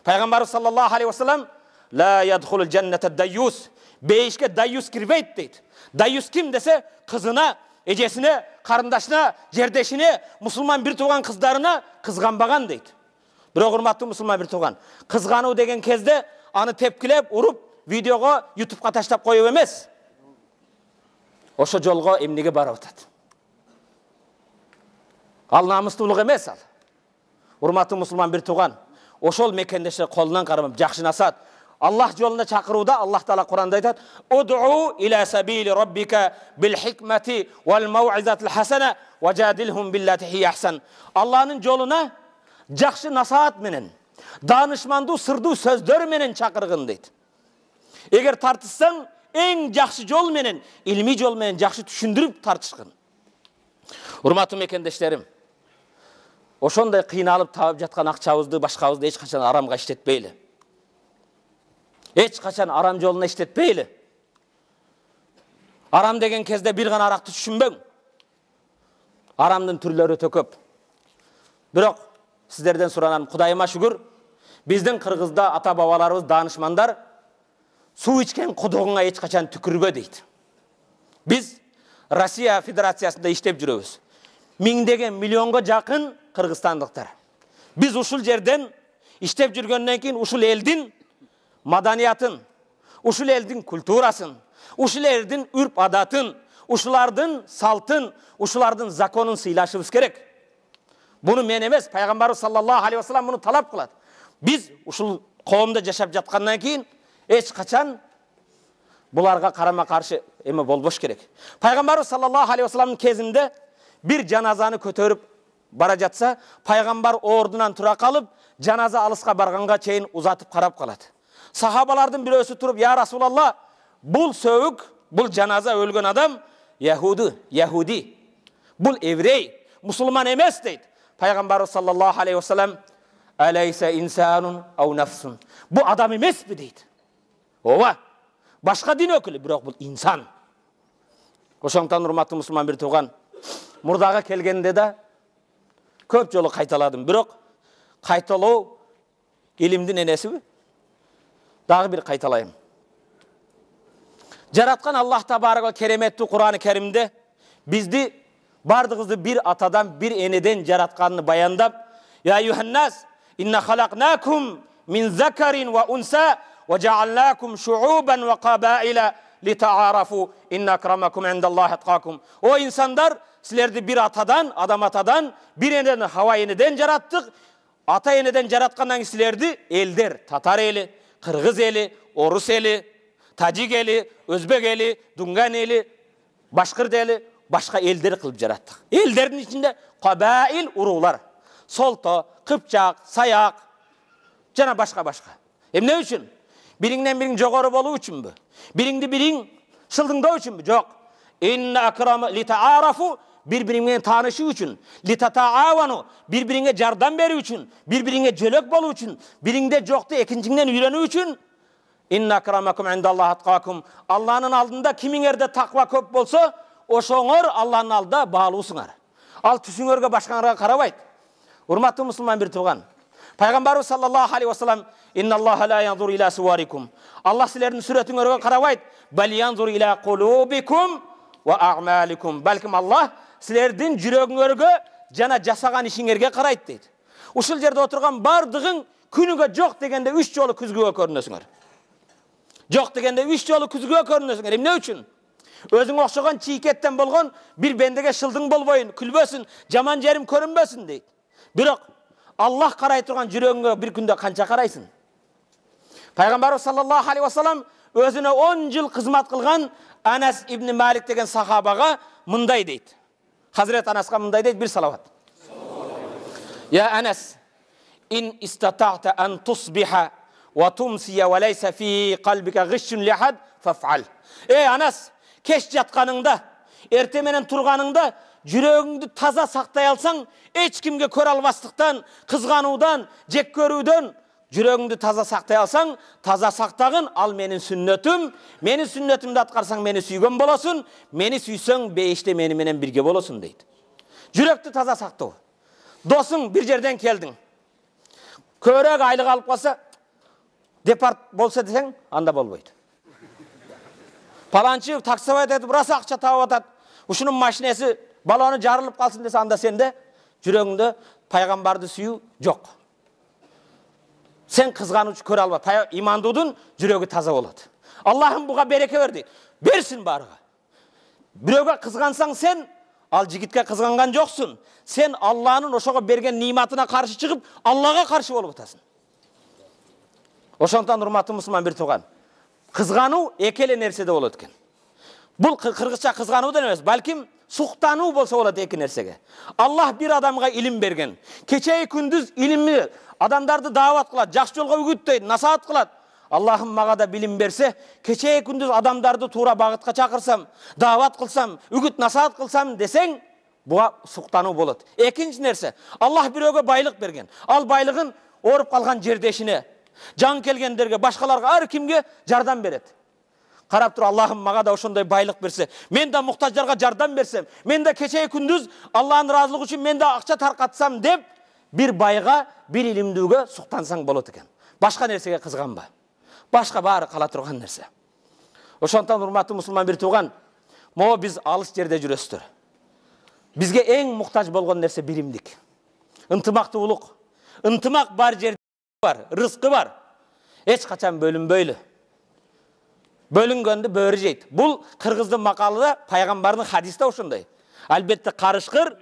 Peygamber sallallahu aleyhi ve sellem la yadkhulul cennete dayyus, beyişke dayyus kirveyt deydi. Dayyus kim dese kızına, ejesine, karındaşına, jerdeşine, Müslüman bir tuğan kızlarına kızganbagan deydi. Biroq hurmatlı Müslüman bir tuğan, kızganuu degen kezde anı tepkilep, urup, videoga, YouTube'ga taşlap koyup emes. Oşo jolga emnege barıp atadi. Al namusluluk emes al. Hurmatlı Müslüman bir tuğan, oşol mekendeşler kolundan karamap, jakşı nasat. Allah yolunda çakıruda Allah Teala Kur'an'da aytat: "Ud'u ila sabili rabbika bil hikmeti vel mev'izatil hasene ve cadilhum billati hiye ahsan." Allah'ın yoluna jakşı nasihat menen, danışmandu sırdu sözдөр menen çakırgın deydi. Eğer tartışsan en jakşı yol menen, ilmi yol menen jakşı düşündürüp tartışkın. Hurmatlı mekendeşlerim, oşonday kıynalıp taap jatkan akçabızdı, başkabızdı hiç kaçan aramga işletpeyli. Hiç kaçan aram yoluna işletpeyli. Арам деген кезде bir гана арақты түшүнбөң. Арамдын түрлөрү өтө көп. Бирок сиздерден суранам, Кудайыма шүгүр, биздин Кыргызда ата бабаларыбыз, данышмандар суу ичкен кудугуңа эч качан түкүрбө дейт. Биз Россия Федерациясында иштеп жүрөбүз. Миңдеген, миллионго жакын кыргызстандыктар. Биз ушул жерден иштеп жүргөндөн кийин ушул элдин маданиятын, ушул элдин культурасын, ушул элдин үрп адатын, ушулардын салтын, ушулардын законун сыйлашыбыз керек. Буну мен эмес, пайгамбарыбыз саллаллаху алейхи вассалам муну талап кылат. Биз ушул коомдо жашап жаткандан кийин эч качан буларга карама каршы эме болбош керек. Пайгамбарыбыз саллаллаху алейхи вассаламдын кезинде bir janazаны көтөрүп бара жатса, пайгамбар ордунан тура калып, жаназа алыска барганга чейин узатып карап калат. Сахабалардын бирөөсү туруп, "Я Расулалла, бул сөүк, бул жаназа өлгөн адам яхуди. Бул еврей, мусулман эмес" дейт. Пайгамбарыбыз саллаллаху алейхи вассалам, "Алейса инсанун ау нафсун?" Бул адам эмеспи дейт. Ооба, башка дин өкүлү, бирок бул инсан. Ошондон урматтуу мусулман бир тууган, мурдага келгенде да көп жолу кайталадым, бирок кайталоо илимдин энесиби? Дагы бир кайталайм. Жараткан Аллах табарак кереметтүү Кур'ан-ы Керимде бизди бардыгыбызды bir атадан, bir энеден жаратканын баяндап, "Я юханнас, инна халакнакум мин закарин ва унса ва жаалнакум шуубан ва кабаила литаарафу инна акрамакум индаллахи аткакум." О инсандар, силерди bir атадан, адам атадан, bir энеден, Хава энеден жараттык. Ата энеден жараткандан силерди элдер, татар эли, кыргыз эли, орус эли, тажик эли, өзбек эли, дунган эли, башкырт эли, башка элдер кылып жараттык. Элдердин ичинде кабаил, уруулар, солто, кыпчак, саяк жана башка. Эмне үчүн? Бириңден бириң жогору болуу үчүнбү? Бириңди бириң шылдыңдоо үчүнбү? Жок. Инна акрама литаарафу, bir-birini менен таанышуу үчүн, литатаавану, bir-бириңе жардам берүү үчүн, bir-бириңе жөлөк болуу үчүн, бириңде жокту экинчиңден үйрөнүү үчүн. Инна акрамакум индаллахи аткакум. Алланын алдында кимиңерде таква көп болсо, ошоңор Алланын алдында баалуусуңар. Ал түсүңөргө, башкаңарга карабайт. Урматтуу мусулман бир тууган, пайгамбарыбыз саллаллаху алейхи вассалам, "Инналлаха ла янзуру иля суварикум." Аллах силердин сүрөтүңөргө карабайт. "Бал янзуру иля кулубикум ва аъмаликум." Балким Аллах силердин жүрөгүңөргө жана жасаган ишиңерге карайт дейт. Ушул жерде отурган бардыгың күнүгө жок дегенде 3 жолу күзгүгө көрүнөсүңөр. Жок дегенде 3 жолу күзгүгө көрүнөсүңөр. Эмне үчүн? Өзүң окшогон чийкеттен болгон bir бендеге шылдың болбойун, күлбөсүн, жаман жерим көрүнбөсүн дейт. Бирок Аллах карай турган жүрөгүңө bir күндө канча карайсың? Пайгамбарыбыз саллаллаху алейхи вассалам өзүнө 10 жыл кызмат кылган Анас ибн Малик деген сахабага мындай дейт. Hazret Anas'a mınday deyt, bir salavat. Ya Anas, in istata'ta an tusbiha ve tumsiya ve leysa fi kalbika gışşun lihad faf'al. Ey Anas, keş jatkanыңda, ertemenen turganыңda жүрөгүңдү таза сактай алсаң, эч кимге көрө албастыктан, кызгануудан, жек көрүүдөн жүрөгүңдү таза сактай алсаң, таза сактагын, ал менин сүннөтүм. Менин сүннөтүмдү аткарсаң, мени сүйгөн болосуң, мени сүйсөң, бейиште мени менен бирге болосуң дейт. Жүрөктү таза сактоо. Досуң bir жерден келдиң. Көрөк айлык алып калса, департ болсо десең, анда болбойт. Паланчы таксовать этип, раса акча таап атат. Ушунун машинеси балону жарылып калсын десе, анда сенде жүрөгүңдө пайгамбарды сүйүү жок. Sen kızganıcı kör alma. İmandudun жүрөгү таза болот. Allah'ım buga bereke verdi. Bersin barıga. Biröge kızgansan sen, al jigitke kızgangan joksun. Sen Allah'ın oşoga bergen nimatına karşı çıkıp Allah'a karşı bolup atasın. Oşondan urmatlı musulman bir tuğan. Kızganuu ekele nersede bolot eken. Bul kırgızça kızganуудан эмес, balkim suktanu bolsa bolot эки нерсеге. Allah bir adamga ilim bergen. Keçeyi күндүз ilimi adamdardı davat kılat, жакшы жолго үгүттөйт, насаат кылат. Allah'ım maga da bilim berse, keçeyi күндүз adamdardı tuura багытка чакырсам, davat kılsam, үгүт насаат kılsam desең, буга суктануу болот. Экинчи нерсе, Allah бирөөгө байлык берген. Ал байлыгын ооруп калган жердешине, жан келгендерге, башкаларга, ар кимге жардам берет. Қарап тұр, Аллахым маға да ошондай байлық берсе, мен де мұқтаждарға жардам берсем, мен де кече күндүз Аллахның разылығы үшін мен де ақша тарқатсам деп, bir байға, bir илимдүүгө суктансаң болот экен. Башка нерсеге кызганба. Башка баары кала турган нерсе. Ошондон урматтуу мусулман бир тууган, могу биз алыс жерде жүрөсүздөр. Бизге эң муктаж болгон нерсе биримдик. Ынтымактуулук. Ынтымак бар жерде бар, рызкы бар. Эч качан бөлүнбөйлү. Бөлүнгөндү бөрү жейт. Бул кыргыздын макалыда пайгамбардын хадисте ошондой. Албетте карышкыр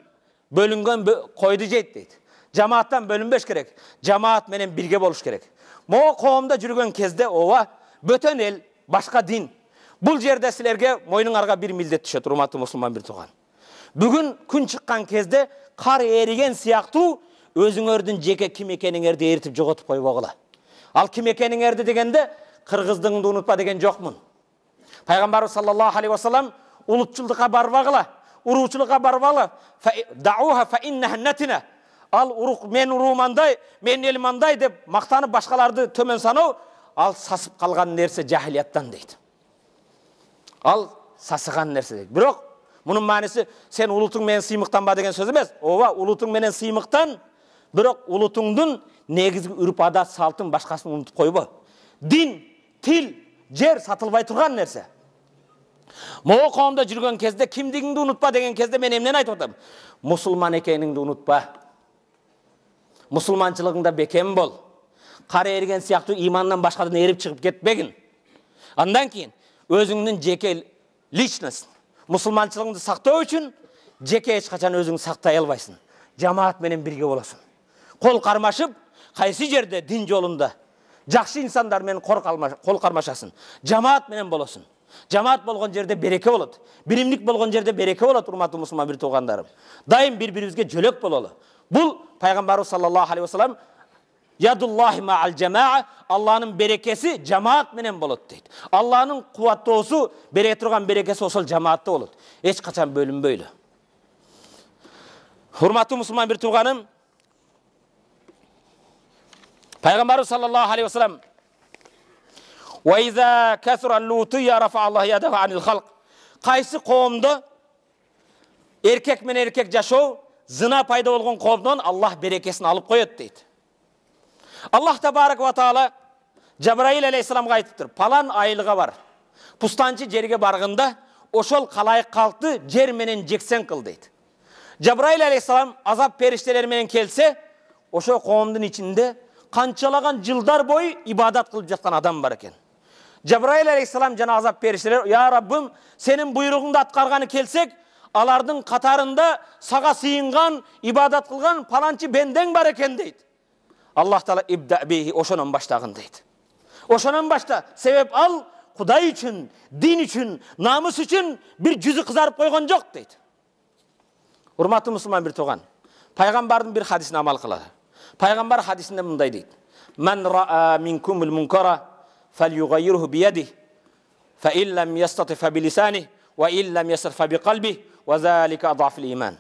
бөлүнгөн койду жейт дейт. Жамааттан бөлүнбеш керек. Жамаат менен бирге болуш керек. Могу коомдо жүргөн кезде ооба бөтөн эл, башка дин. Бул жерде силерге мойнуңарга бир милдет түшөт, урматтуу мусулман бир тууган. Бүгүн күн чыккан кезде кар эриген сыяктуу өзүңөрдүн жеке ким экениңерди эритип жоготуп койбогула. Ал ким экениңерди дегенде кыргыздыгыңды унутпа деген жокмун. Пайгамбарыбыз саллаллаху алейхи вассалам улутчулдукка барбагыла, уруучулукка барбагыла. Дауха фа иннаха натина. Ал урук мен уруумандай, мен элмандай деп мактанып башкаларды төмөн саноо, ал сасып калган нерсе жахилияттан дейт. Ал сасыган нерсе дейт. Бирок мунун мааниси сен улутуң менен сыймыктанба деген сөз эмес. Ооба, улутуң менен сыймыктан, бирок улутуңдун негизги үрп адат салтын башкасын унутуп койбо. Дин, тил, жер сатылбай турган нерсе. Могу коомдо жүргөн кезде кимдигиңди унутпа деген кезде мен эмнени айтып атам? Мусулман экениңди унутпа. Мусулманчылыгыңда бекем бол. Кар эриген сыяктуу имандан башкадан эрип чыгып кетпегин. Андан кийин өзүңдүн жеке личность, мусулманчылыгыңды сактоо үчүн жеке эч качан өзүңдү сактай албайсың. Жамаат менен бирге болосуң. Кол кармашып, кайсы жерде дин жолунда жакшы инсандар менен кол кармашасың. Жамаат менен болосуң. Жамаат болгон жерде береке болот. Биримдик болгон жерде береке болот, урматтуу мусулман бир туугандарым. Дайым бири-бирибизге жөлөк бололу. Бул пайгамбарыбыз саллаллаху алейхи вассалам ядуллахи ма'ал жамаа, Аллахнын берекеси жамаат менен болот дейт. Аллахнын кубаттоосу, бере турган берекеси ошол жамаатта болот. Эч качан бөлүнбөйлү. Урматтуу мусулман бир тууганым, пайгамбарыбыз саллаллаху алейхи вассалам ва иза касра лутия рафа Аллах ядаху анил халq. Кайсы коомдо эркек менен эркек жашоо зына пайда болгон коомдон Аллах берекесин алып коет дейт. Аллах табарак ва таала Жабраил алейхиссаламга айтыптыр: "Палан айылга бар. Пустанчы жерге барганда ошол калайык калкты жер менен жексен кыл" дейт. Жабраил алейхиссалам азап периштелери менен келсе, ошо коомдун ичинде канчалаган жылдар бою ибадат кылып жаткан адам бар экен. Жабраил алейхиссалам жана азап периштелер: "Я Раббым, сенин буйругуңду аткарганы келсек, алардын катарында сага сыйынган, ибадат кылган паланчы бендең бар экен" дейт. Аллах таала ибда бихи, ошонон баштагын дейт. Ошонон башта, себеп ал Кудай үчүн, дин үчүн, намыс үчүн бир жүзү кызарып койгон жок дейт. Урматтуу мусулман бир тууган, пайгамбардын бир хадисине амал кылалы. Пайгамбар хадисинде мындай дейт: "Ман раа минкумул мункара фалюгайриху биядихи, фа ин лам ястати фа билисаниhi, ва ин лам ястати фа биқалбихи, ва залика адафул иман."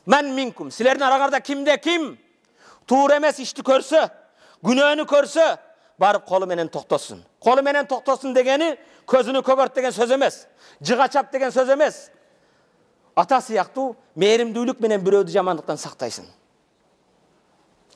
Ман минкум, силердин араңарда кимде ким туура эмес ишти көрсө, күнөөнү көрсө, барып колу менен токтосун. Колу менен токтосун дегени көзүнү көгөрт деген сөз эмес, жыга чап деген сөз эмес. Ата сыяктуу мээримдүүлүк менен бирөөдү жамандыктан сактайсың.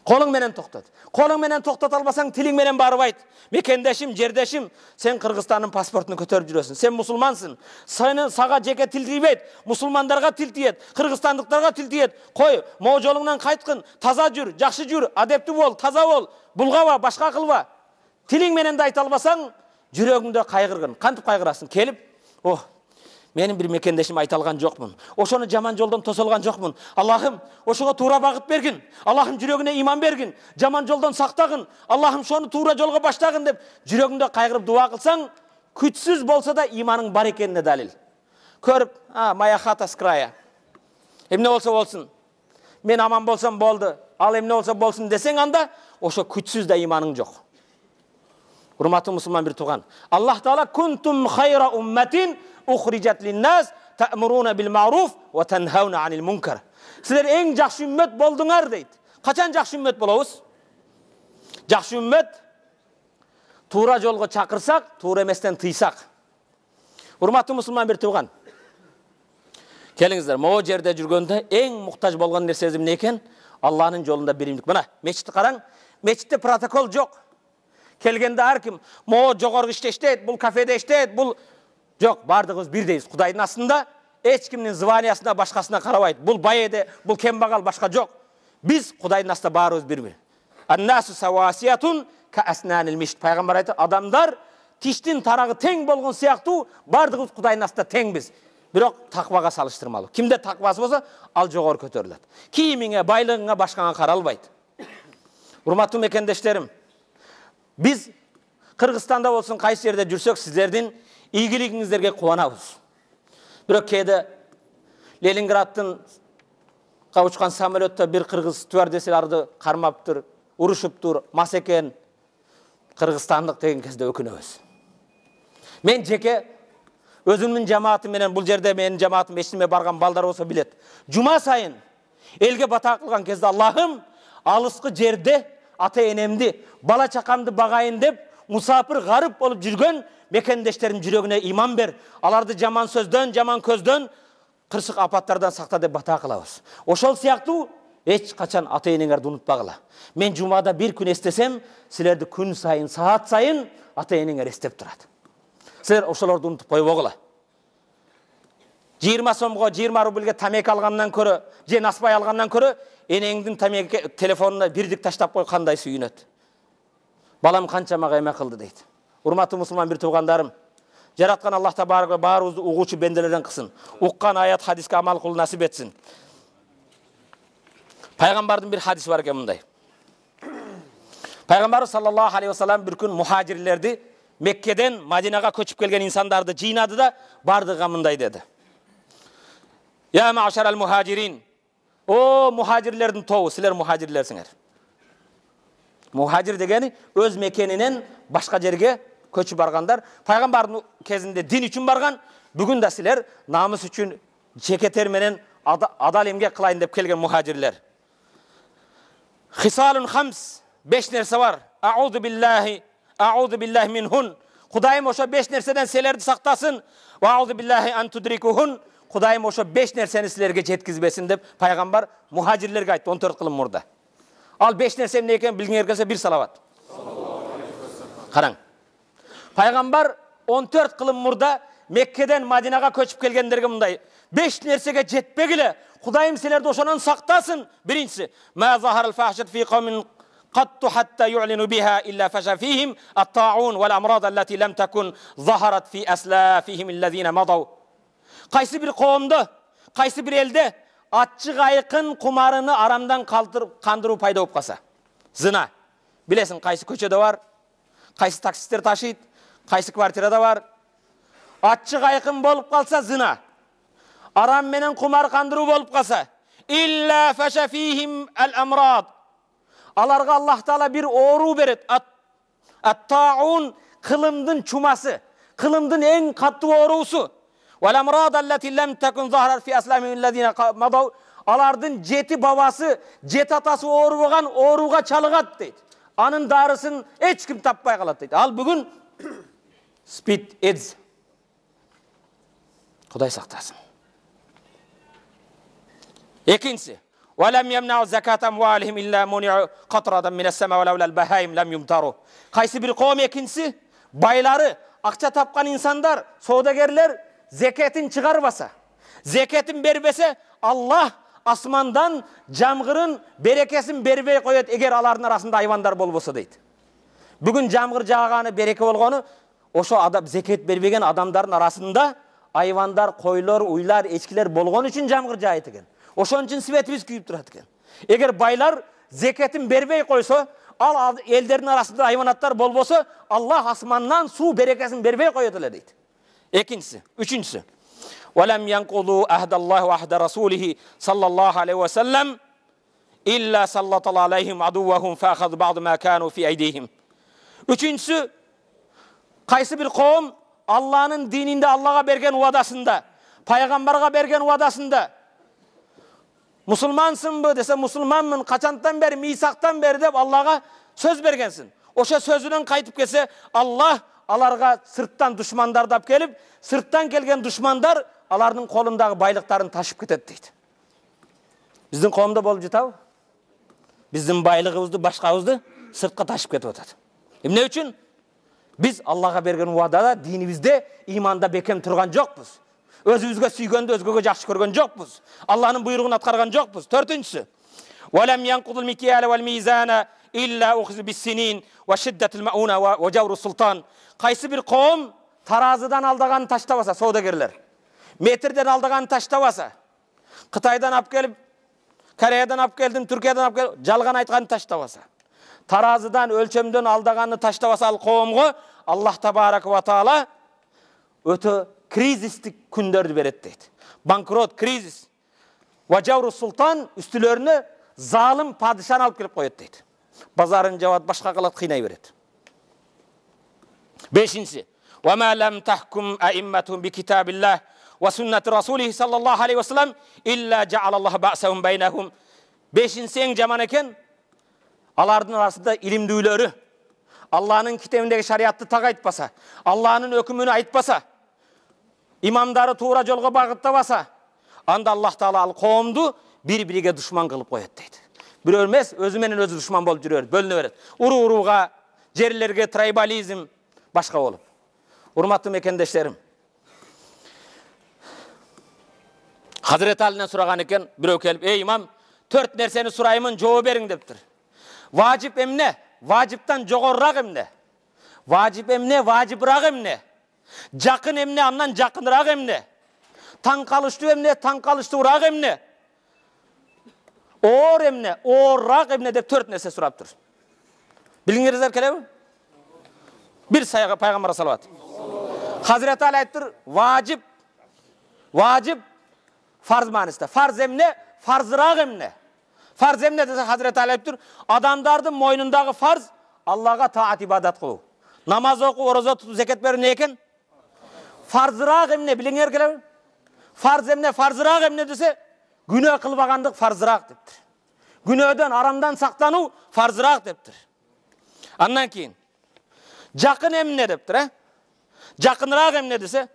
Колуң менен токтот. Колуң менен токтото албасаң, тилиң менен барып айт: "Мекендешим, жердешим, сен Кыргызстандын паспортун көтөрүп жүрөсүң. Сен мусулмансың. Сага жеке тил тийбейт, мусулмандарга тил тиет, кыргызстандыктарга тил тиет. Кой, могу жолуңдан кайткын, таза жүр, жакшы жүр, адептүү бол, таза бол, булгаба, башка кылба." Тилиң менен да айта албасаң, жүрөгүңдө кайгыргын. Кантип кайгырасың? Келип: "О, менин бир мекендешим айта алган жокмун. Ошону жаман жолдон тосолган жокмун. Аллахым, ошого туура багыт бергин. Аллахым жүрөгүнө иман бергин. Жаман жолдон сактагын. Аллахым шону туура жолго баштагын" деп жүрөгүңдө кайгырып дуа кылсаң, күчсүз болсо да иманың бар экенине далил. Көрүп: "Моя хата с края. Эмне болсо болсун. Мен аман болсом болду. Ал эмне болсо болсун" десең, анда ошо күчсүз да иманың жок. Урматтуу мусулман бир тууган, Аллах таала кунтум хайра умматин ухриджат линнас та'муруна бил ма'руф ва танхауна анил мункар. Силер эң жакшы үммөт болдуңар дейт. Качан жакшы үммөт болобуз? Жакшы үммөт туура жолго чакырсак, туура эместен тыйсак. Урматтуу мусулман бир тууган. Келиңиздер, могу жерде жүргөндө эң муктаж болгон нерсе эмне экен? Алланын жолунда биримдик. Мына, мечитти караң. Мечитте протокол жок. Келгенде ар ким могу жогорку иште иштейт, бул кафеде иштейт, бул жок, бардыгыбыз бирдейбиз. Кудайдын астында эч кимдин званиясына башкасына карабайт. Бул байеде, бул кембагал башка жок. Биз Кудайдын астында баарыбыз бир-бир. Ан-насу савасиятун ка аснанил мишт. Пайгамбар айтты, адамдар тиштин тарагы тең болгон сыяктуу бардыгыбыз Кудайдын астында теңбиз. Бирок таквага салыштырмалуу. Кимде таквасы болсо, ал жогору көтөрүлөт. Кийимиңе, байлыгыңа, башкаңа каралбайт. Урматтуу мекендештерим, биз Кыргызстанда болсун, кайсы жерде жүрсөк, сиздердин ийгилигиңиздерге кубанабыз. Бирок кээде Ленинградтын учкан самолетто бир кыргыз стюардессаларды кармаптыр, урушуптур, мас экен, кыргызстандык деген кезде өкүнөбүз. Мен жеке өзүмдүн жамаатым менен, бул жерде менин жамаатым эчтеме барган балдар болсо билет. Жума сайын элге бата кылган кезде Аллахым, алыскы жерде ата-энемди, бала чакамды багайын деп, мусапыр гарып болуп жүргөн мекендештерим жүрөгүнө иман бер. Аларды жаман сөздөн, жаман көздөн, кырсык апаттардан сакта деп бата кылабыз. Ошол сыяктуу эч качан ата-энеңерди унутпагыла. Мен жумада бир күн эстесем, силерди күн сайын, саат сайын ата-энеңер эстеп турат. Силер ошолорду унутуп койбогула. 20 сомго, 20 рубльге тамеки алгандан көрө, же наспай алгандан көрө, энеңдин тамеки телефонуна бирдик таштап кой, кандай сүйүнөт. Балам канча мага эме кылды дейт. Урматтуу мусулман бир туугандарым, жараткан Аллах табарак баарыбызды угуучу бенделерден кылсын. Уккан аят хадиске амал кылуу насип этсин. Пайгамбардын бир хадиси бар экен мындай. Пайгамбар саллаллаху алейхи ва саллям бир күн мухажирлерди, Меккеден Мадинага көчүп келген инсандарды жыйнады да, бардыга мындай деди. Я маашарал мухажирин. О мухажирлердин тобу, силер мухажирлерсиңер. Мухажир дегени өз мекенинен башка жерге көчүп баргандар. Пайгамбардын кезинде дин үчүн барган, бүгүн да силер намыс үчүн жекетер менен адал эмгек кылайын деп келген мухажирлер. Хисалун хамс, 5 нерсе бар. Аузу биллахи минхун. Кудайым ошо 5 нерседен силерди сактасын. Ва аузу биллахи ан тудрикухун. Кудайым ошо 5 нерсени силерге жеткизбесин деп пайгамбар мухажирлерге айтты 14 кылым мурда. Ал 5 нерсе эмне экен билгиңер келсе бир салават. Караң. Пайгамбар 14 кылым мурда Меккеден Мадинага көчүп келгендерге мындай 5 нерсеге жетпегиле. Кудайым силерди ошонон сактасын. Биринчиси, ма захарал фахшат фи кавмин qattu hatta yu'linu biha illa fasha fihim at-ta'un wal amrad allati lam takun zaharat fi aslafihim alladhina madaw. Qaysi bir qoomda, qaysi bir elde açık ayıkın kumarını aramdan kandırıp payda olup kalsa. Zina. Bilesin qaysi köçede var, qaysi taksistler taşıyıt, qaysi kvartirada var. Açık ayıkın bolup kalsa zina. Aram menen kumar kandırıp olup kalsa. İlla fasha fihim al-amrad. Alarga Allah Teala bir oğru beret. At-ta'un kılımdın çuması. Kılımdın en katlı oğrusu. Vel-amrad allati lem tekun zahrar fi aslamihim allazina madaw. Alardın jeti babası, jet atası oğrugan oğruga çalıgat deydi. Anın darısın hiç kim tapmay kalat deydi. Al bugün speed AIDS. Kuday saktasın. İkincisi, وَلَمْ يَمْنَعُ زَكَاةَ أَمْوَالِهِمْ إِلَّا مُنِعُ قَطْرَةً مِنَ السَّمَاءِ وَلَوْلَا الْبَهَائِمْ لَمْ يُمْتَرُوا. Kaysi bir kavim ikincisi, bayları, akça tapkan insanlar, saudagerler zeketin çıkarmasa, zeketin berbese Allah asmandan jamgırın berekesin berbey koyat eğer aların arasında hayvanlar bolbosa deydi. Bugün jamgır jağanı bereke bolgonu oşo adam zeket berbegen adamların arasında hayvanlar, koylar, uylar, eçkiler bolgon üçün jamgır jağıt eken. Oşon üçün svetimiz kүйüp turat eken. Eğer baylar zeketin berbey koysa, al ellerin arasında hayvanatlar bolbosa Allah asmandan su berekesin berbey koyatlar deydi. İkincisi, üçüncüsü. وَلَمْ يَنْقُضُوا أَهْدَ اللّٰهِ وَأَهْدَ رَسُولِهِ sallallahu aleyhi ve sellem إِلَّا سَلَّطَ عَلَيْهِمْ عَدُوَّهُمْ فَأَخَذُ بَعْضُ مَا كَانُوا فِي اَيْدِيهِمْ. Üçüncüsü, kaysı bir kavim Allah'ın dininde Allah'a bergen vadasında, Peygamber'e bergen vadasında Müslümansın mı dese Müslümanmın kaçantan beri, misaktan beri de Allah'a söz bergensin. Oşa sözünün kayıtıp kese Allah аларга сырттан душмандар дап келип, сырттан келген душмандар алардын колундагы байлыктарын ташып кетет дейт. Биздин коомдо болуп жатабы? Биздин байлыгыбызды, башкабызды сыртка ташып кетип атат. Эмне үчүн? Biz Allah'a bergen uadada dinimizde, imanda bekem turgan jokpuz. Özümüzge süygöndü, özgöge jakşı körgön jokpuz. Allah'ın buyruğunu atkargan jokpuz. Törtüncüsü. وَلَمْ يَنْقُضُ الْمِكْيَالَ وَالْمِيزَانَ إِلَّا أُخْزِ بِالسِّنِينَ وَشِدَّةِ الْمَؤُونَ وَجَوْرُ السُّلْطَانِ. Kaysı bir kavim tarazıdan aldagan taştabasa, saudagerler. Metrden aldagan taştabasa. Kıtaydan ap gelip, Koreyadan ap geldin, Türkiye'den ap gelip, jalgan aytgan taştabasa. Tarazıdan, ölçemden aldaganını taştabasa al kavimge, Allah tabaraka ve taala öte krizistik kündördü beret deydi. Bankrot, krizis. Vajavru sultan üstülerini zalim padişahını alıp gelip koyet deydi. Bazarın cevap başka kalat kıynay beret. Beşinci. وَمَا لَمْ تَحْكُمْ أَئِمَّتُهُمْ بِكِتَابِ اللّٰهِ وَسُنَّةِ رَسُولِهِ sallallahu aleyhi ve sellem إِلَّا جَعَلَ اللّٰهَ بَأْسَهُمْ بَيْنَهُمْ. Beşinci en caman eken alardın arasında ilim düyleri, Allah'ın kitabındaki şariatı tak aytpasa, Allah'ın hükmünü aytpasa, imamları tuğra jolga bagıttabasa, anda Allah Taala al kavimdi bir-biriga düşman kılıp koyat deydi. Bir ölmez, özü menen özü düşman bolup жүрөр, bölünө beret. Uru-uruga, jerlerge tribalizm başka olup. Urmatlı mekendeşlerim. Hazreti Ali'den suragan eken, birөө kelip, ey imam, 4 nerseni surayımın, жооп бериң депtir. Vacip emne? Vaciptan jogorrak emne? Vacip emne? Vacibrak emne? Jakın emne? Andan jakınrak emne? Taң kalıştı emne? Taң kalıştırak emne? Oor emne? Oorrak emne dep 4 nerse suraptır. Biliңеризер келеби? Bir sayıga Peygamber'e salavat. Hazreti Ali aytır, vacip, vacip, farz manasında. Farz emne? Farzrak emne? Farz emne dese Hazreti Ali aytır, adamdardın moynundağı farz Allah'a taat ibadat kılu. Namaz oku, oroza tutup zekat verin ne eken? Farzrak emne biliңер келеби? Farz emne, farzrak emne dese günah kılbagandık farzrak deptir. Günahdan, aramdan saktanu farzrak deptir. Andan keyin jakın emne deptir, he? Jakınrak emne dese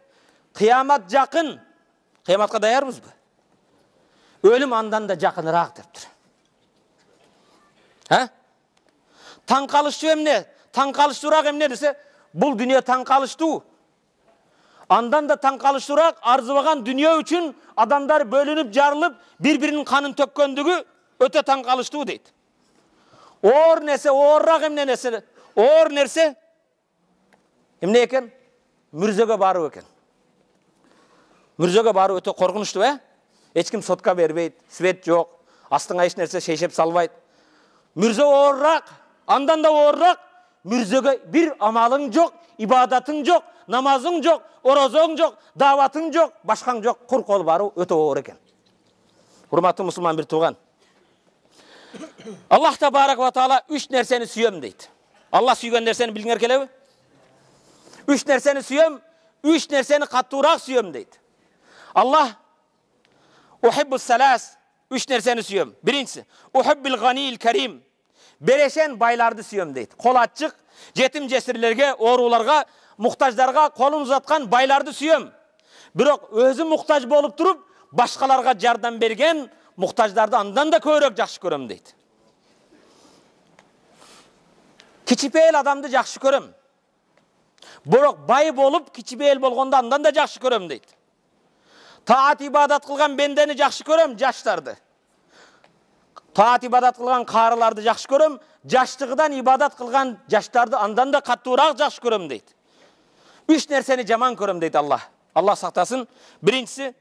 kıyamat jakın. Kıyamatga dayarbız mı? Ölüm andan da jakınrak deptir. He? Taң kalıştı emne? Taң kalıştırak emne dese bul dünya taң kalıştı. Andan da taң kalıştırak arzuvagan dünya üçün adamlar bölünüp jarılıp birbirinin kanın tökköndügü öte taң kalıştı deydi. Oor nese, oorrak emne nese? Oor nerse? Emne eken? Mürzöge barı eken. Mürzöge barı öte korkunçtu, he? Hiç kim sotka berbeydi, svet yok, astına hiç nerse şeyşep salbaydı. Mürze oorrak, andan da oorrak, mürzöge bir amalın yok, ibadatın yok, namazın yok, orozun yok, davatın yok, başkan yok, kur kol barı öte oor eken. Hurmatlı Müslüman bir tuğan. Allah Tebarek ve Teala 3 nerseni süyöm deydi. Allah süygen nerseni biliңер келеби? 3 nerseni süyöm, 3 nerseni katturak süyöm deydi. Allah uhibbus salas 3 nerseni süyöm. Birincisi, uhibbil ganiyil kerim. Bereşen baylardı süyöm deydi. Kol açık, jetim jesirlerge, orularga, muhtajlarga kolun uzatkan baylardı süyöm. Birok özü muhtaj bolup turup, başkalarga jardan bergen muhtajlardı andan da köyrök jakşı köröm deydi. Kiçipeyel adamdı jakşı köröm. Birok bay bolup kiçipeyel bolgonda andan da jakşı köröm deydi. Taat ibadat kılgan bendeni jakşı köröm, jaşlardı. Taat ibadat kılgan karılardı jakşı köröm, jaştığıdan ibadat kılgan jaşlardı andan da katturak jakşı köröm deydi. 3 nerseni jaman köröm deydi Allah. Allah saktasın. Birincisi,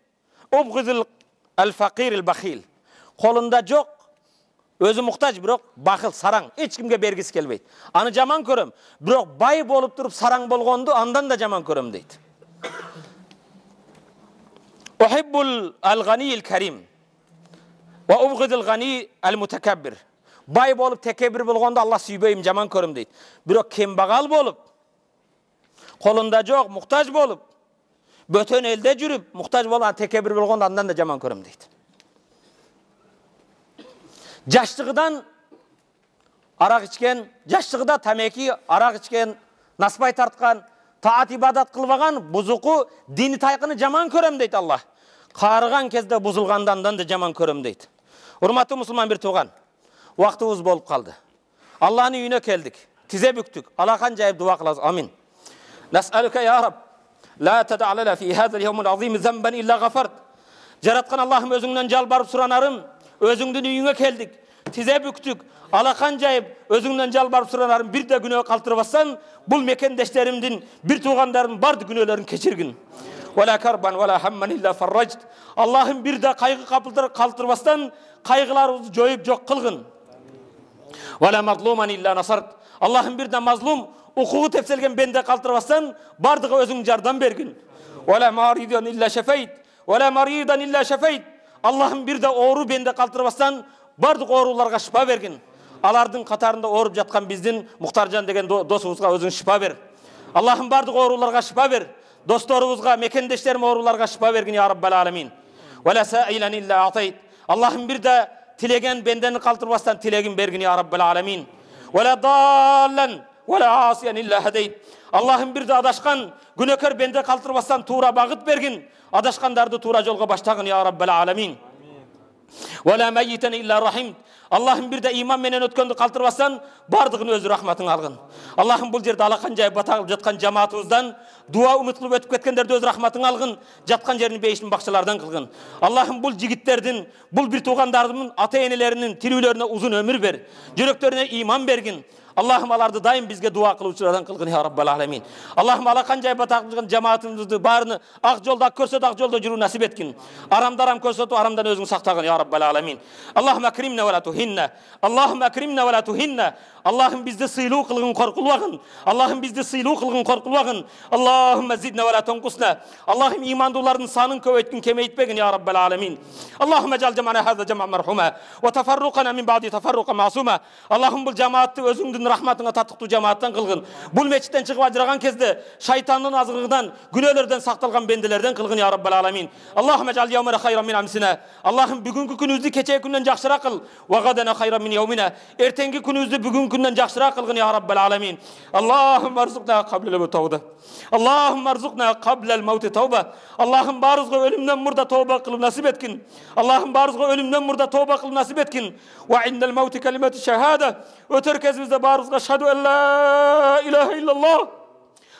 ubgızıl el-fakir el-bakhil. Kolunda yok, özü muhtaç birok bakıl, sarang. Hiç kimge bergisi kelbeydi. Anı jaman köröm. Birok bay bolup durup sarang bolgondu, andan da jaman köröm deydi. Uhibbul al-ganiyil kerim. Ve ubgızıl gani el-mutekebbir. Bay bolup tekebbir bolgonda Allah süybeyim jaman köröm deydi. Birok kembagal bolup, kolunda yok, muhtaç bolup, bötön elde jürüp, muhtaç bolan tekebbir bolgonda andan da jaman köröm deydi. Jaşlığıdan arak içken, jaşlığıda tameki arak içken, nasbay tartkan, таат ибадат кылбаган бузуку дини тайкыны жаман көрөм дейт Аллах. Карыган кезде бузулгандан да жаман көрөм дейт. Урматтуу мусулман бир тууган, убактыбыз болуп калды. Аллахтын үйүнө келдик, тизе бүктүк, алакан жайып дуа кылабыз. Амин. Нас'алука я Рабб, ла тад'a лана фи хаза al-yawm al-azim zamban illa ghafart. Жараткан Аллахым, өзүңдөн жалбарып суранарым, өзүңдүн үйүңө келдик, тизе бүктүк, алакан жайып, өзүңдөн жалбарып суранарым, бир да күнөө калтырбастан, бул мекендештеримдин, бир туугандарымдын бардык күнөөлөрүн кечиргин. Вала карбан вала хамман илля фаррajt. Аллахым бир да кайгы калтырбастан, кайгыларыбызды жоюп жок кылгын. Вала мазлуман илля насарт. Аллахым бир да мазлум, укугу тепселген бенде калтырбастан, бардыгы өзүң жардам бергин. Вала маридан илля шафайт. Вала маридан илля шафайт. Аллахым бир да оору бенде калтырбастан, бардык ооруларга шифа бергин. Алардын катарында ооруп жаткан биздин Мухтаржан деген досубузга өзүң шифа бер. Аллахым бардык ооруларга шифа бер. Досторубузга, мекендештерим ооруларга шифа бергин я Раббал аламин. Вала саилан илля атайт. Аллахым бир да тилеген бендени калтырбастан тилегин бергин я Раббал аламин. Вала даллан вала асиян илля хадайт. Аллахым бир да адашкан, күнөкөр бенде калтырбастан туура багыт бергин. Адашкандарды туура жолго баштагын я Раббал аламин. Вала майитан илля рахим. Аллахым бир да иман менен өткөндү калтырбастан, бардыгын өзү рахматың алгын. Аллахым бул жерде алакан жайып батагып жаткан жамаатыбыздан дуа умут кылып өтүп кеткендерди өз рахматың алгын, жаткан жерин бейиштин бакчалардан кылгын. Аллахым бул жигиттердин, бул бир туугандардын ата-энелеринин тирүүлөрүнө узун өмүр бер, жүрөктөрүнө иман бергин. Аллахым аларды дайым бизге дуа кылуучулардан кылгын я Раббал аламин. Аллахым алакан жайып батагып жамаатыбызды баарыны ак жолдо көрсөтүп ак жолдо жүрүү насип эткин. Арамдарам көрсөтүп арамдан өзүң сактагын я Раббал аламин. Аллахум акримна ва ла тухинна. Аллахум акримна ва ла тухинна. Аллахым бизди сыйлуу кылгын, коркулбагын. Аллахым бизди сыйлуу кылгын, коркулбагын. Аллахумма зидна ва ла тункусна. Аллахым имандуулардын санын көбөйткүн, кемейтпегин я Раббал аламин. Аллахумма жал жамана хаза жама мархума ва тафарруqana min ba'di tafarruqa ma'suma. Аллахым бул жамаатты өзүңдүн рахматыңа татыктуу жамааттан кылгын. Бул мечиттен чыгып ажыраган кезде шайтандын азгыгынан, күнөөлөрдөн сакталган бенделерден кылгын я Раббал аламин. Аллахумма жал yawmana khayran min amsina. Аллахым бүгүнкү күнүбүздү кечеги күндөн жакшыраак кыл. Ва гадана khayran min yawmina. Эртеңки күнүбүздү бүгүнкү күндөн жакшыраак кылгын я Раббал аламин. Аллахумма арзукна qabla al-maut tawba. Аллахумма арзукна qabla al-maut tawba. Аллахым баарыбызга өлүмдөн мурда тооба кылып насип эткин. Аллахым баарыбызга өлүмдөн мурда тооба кылып насип эткин. Ва индал maut kalimatu shahada. Өтөр кезибизде баарыбызга шаду алла илаха иллаллах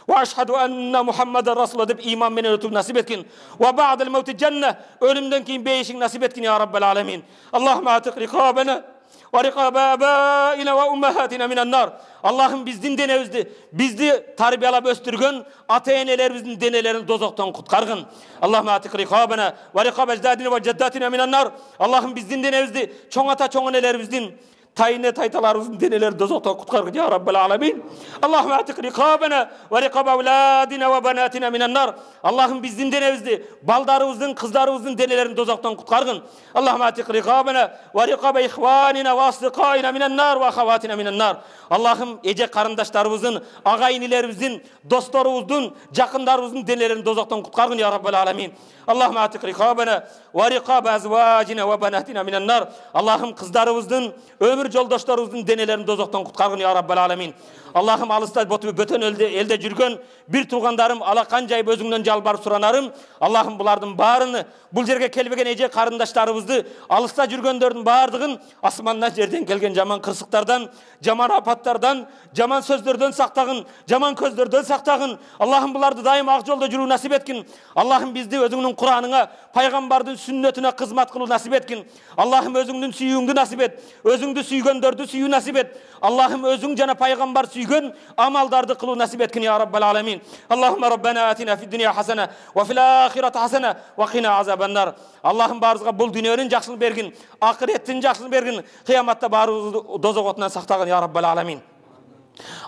ва ашхаду анна мухаммадан расулуллах деп иман менен өтүп насип эткин. Ва бa'дал maut janna. Өлүмдөн кийин бейишиң насип эткин я Раббал аламин. Аллахумма атиq riqabana ва riqaba abaina ва ummahatina minan nar. Аллахым биздин денебизди, бизди тарбиялап өстүргөн ата-энелерибиздин денелерин дозоктон куткаргын. Аллахумма атиq riqabana ва riqaba ajdadina ва jaddatina minan nar. Аллахым биздин денебизди, чоң ата чоң энелерибиздин тайны тайталарыбыздын денелери дозоктон куткаргын я Раббал аламин. Аллахумма атиq riqabana ва riqaba awladina ва banatina minan nar. Аллахым биздин денебизди, балдарыбыздын, кыздарыбыздын денелерин дозоктон куткаргын. Аллахумма атиq riqabana ва riqaba ихванина ва asdiqaina minan nar ва akhawatина minan nar. Аллахым эже карындаштарыбыздын, агайынелерибиздин, досторубуздун, жакындарыбыздын денелерин дозоктон куткаргын я Раббал аламин. Аллахумма атиq riqabana ва riqaba azwajina ва banatina minan nar. Аллахым кыздарыбыздын, өмүр жолдошторубуздун денелерин дозоктон куткаргын я Раббал аламин. Аллахым алыста бөтөн элде жүргөн бир туугандарым, алакан жайып өзүңдөн жалбарып суранарым. Аллахым булардын баарыны, бул жерге келбеген эже карындаштарыбызды, алыста жүргөндөрдүн баардыгын асмандан жерден келген жаман кырсыктардан, жаман апаттардан, жаман сөздөрдөн сактагын, жаман көздөрдөн сактагын. Аллахым буларды дайым ак жолдо жүрүү насип эткин. Аллахым бизди өзүңдүн Кураныңа, пайгамбардын сүннөтүнө кызмат кылуу насип эткин. Аллахым өзүңдүн сүйүүңдү насип эт, өзүңдү сүйгөндөрдү сүйүү насип эт. Аллахым өзүң жана пайгамбар сүйгөн амалдарды кылуу насип эткин я Раббал аламин. Аллахумма раббана атина фид дунья хасана ва фил ахирати хасана ва қина азабан нар. Аллахым баарыбызга бул дүйнөнүн жакшылык бергин, акыреттин жакшылык бергин, кыяматта баарыбызды дозок отунан сактагын я Раббал аламин.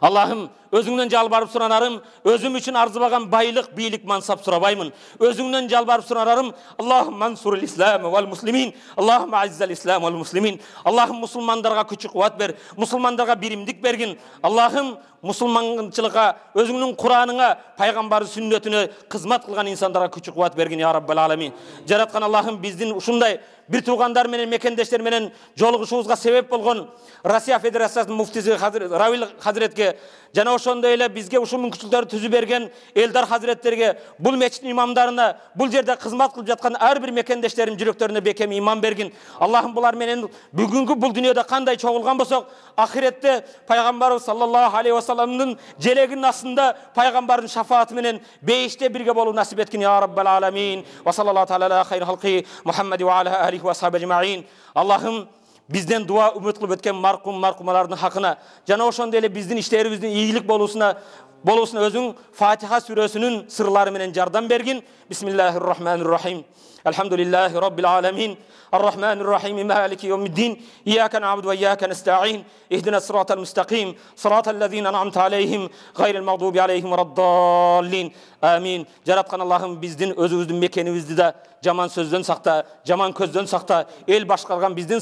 Аллахым өзүңдөн жалбарып суранарым, өзүм үчүн арзыбаган байлык, бийлик, мансап сурабаймын. Өзүңдөн жалбарып суранарым, Аллахум мансурул ислам вал муслимин. Аллахум аззал ислам вал муслимин. Аллахым мусулмандарга күч кубат бер, мусулмандарга биримдик бергин. Аллахым musulmançılığa, özünün Kur'an'ına, peygamber sünnetine hizmet kılgan insanlara küçük kuvvet bergin ya Rabbel Alamin. Jaratkan Allah'ım bizden uşunday bir tuğandar menen mekendeşler menen joluguşubuzga sebep bolgon Rusya Federasyasынын muftisi Равил Hazretke жана ошондой эле бизге ушул мүмкүнчүлүктөрдү түзүп берген Элдар Hazretlerге, бул мечит имамдарына, бул жерде кызмат кылып жаткан ар бир мекендештерим жүрөктөрүнө бекем иман бергин. Аллахым булар менен бүгүнкү бул дүйнөдө кандай чогулган болсок, ахиретте пайгамбарыбыз саллаллаху алейхи ва салламдын желегинин астында пайгамбардын шафааты менен бейиште бирге болуу насип эткин я Раббал Аламин. Ва саллаллаху тааля аля хайр халқи Мухаммади ва аля алихи ва асхаби ажмаин. Аллахым bizden dua ümit kılıp etken markumaların hakkına, jana oşonda ele bizdin işlerimizin iyilik bolusuna özün Fatiha Suresi'nin sırları menen jardan bergin. Bismillahirrahmanirrahim. Elhamdülillahi Rabbil alamin. Errahmanirrahim. Maliki yevmiddin. İyyâke na'budu ve iyyâke nesta'in. İhdina sıratal müstakim. Sıratallezîne en'amte aleyhim. Gayril mağdubi aleyhim veraddallin. Amin. Jaratkan Allah'ım bizdin özümüzdün mekenimizdi de jaman sözdön sakta, jaman közdön sakta, el başkargan bizdin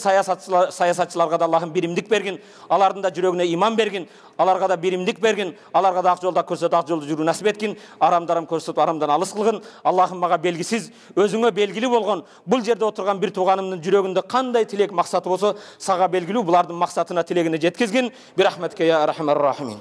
sayasatçılarga da Allah'ım birimlik bergin. Alardın da jürögüne iman bergin. Alarga da birimlik bergin. Alarga da ak jolda körsöt ak jolda жүрүү насip etkин. Aramdaram körsöt aramdan alыс kılgın. Allah'ım maga belgisiz, özüňe belgili bolgon, bul jerde oturgan bir tuğanımdın jürögünde kanday tilek maksatı bolsa, saga belgili bulardın maksatına tilegini jetkizgin. Bir rahmetke ya Erhamer Rahimin.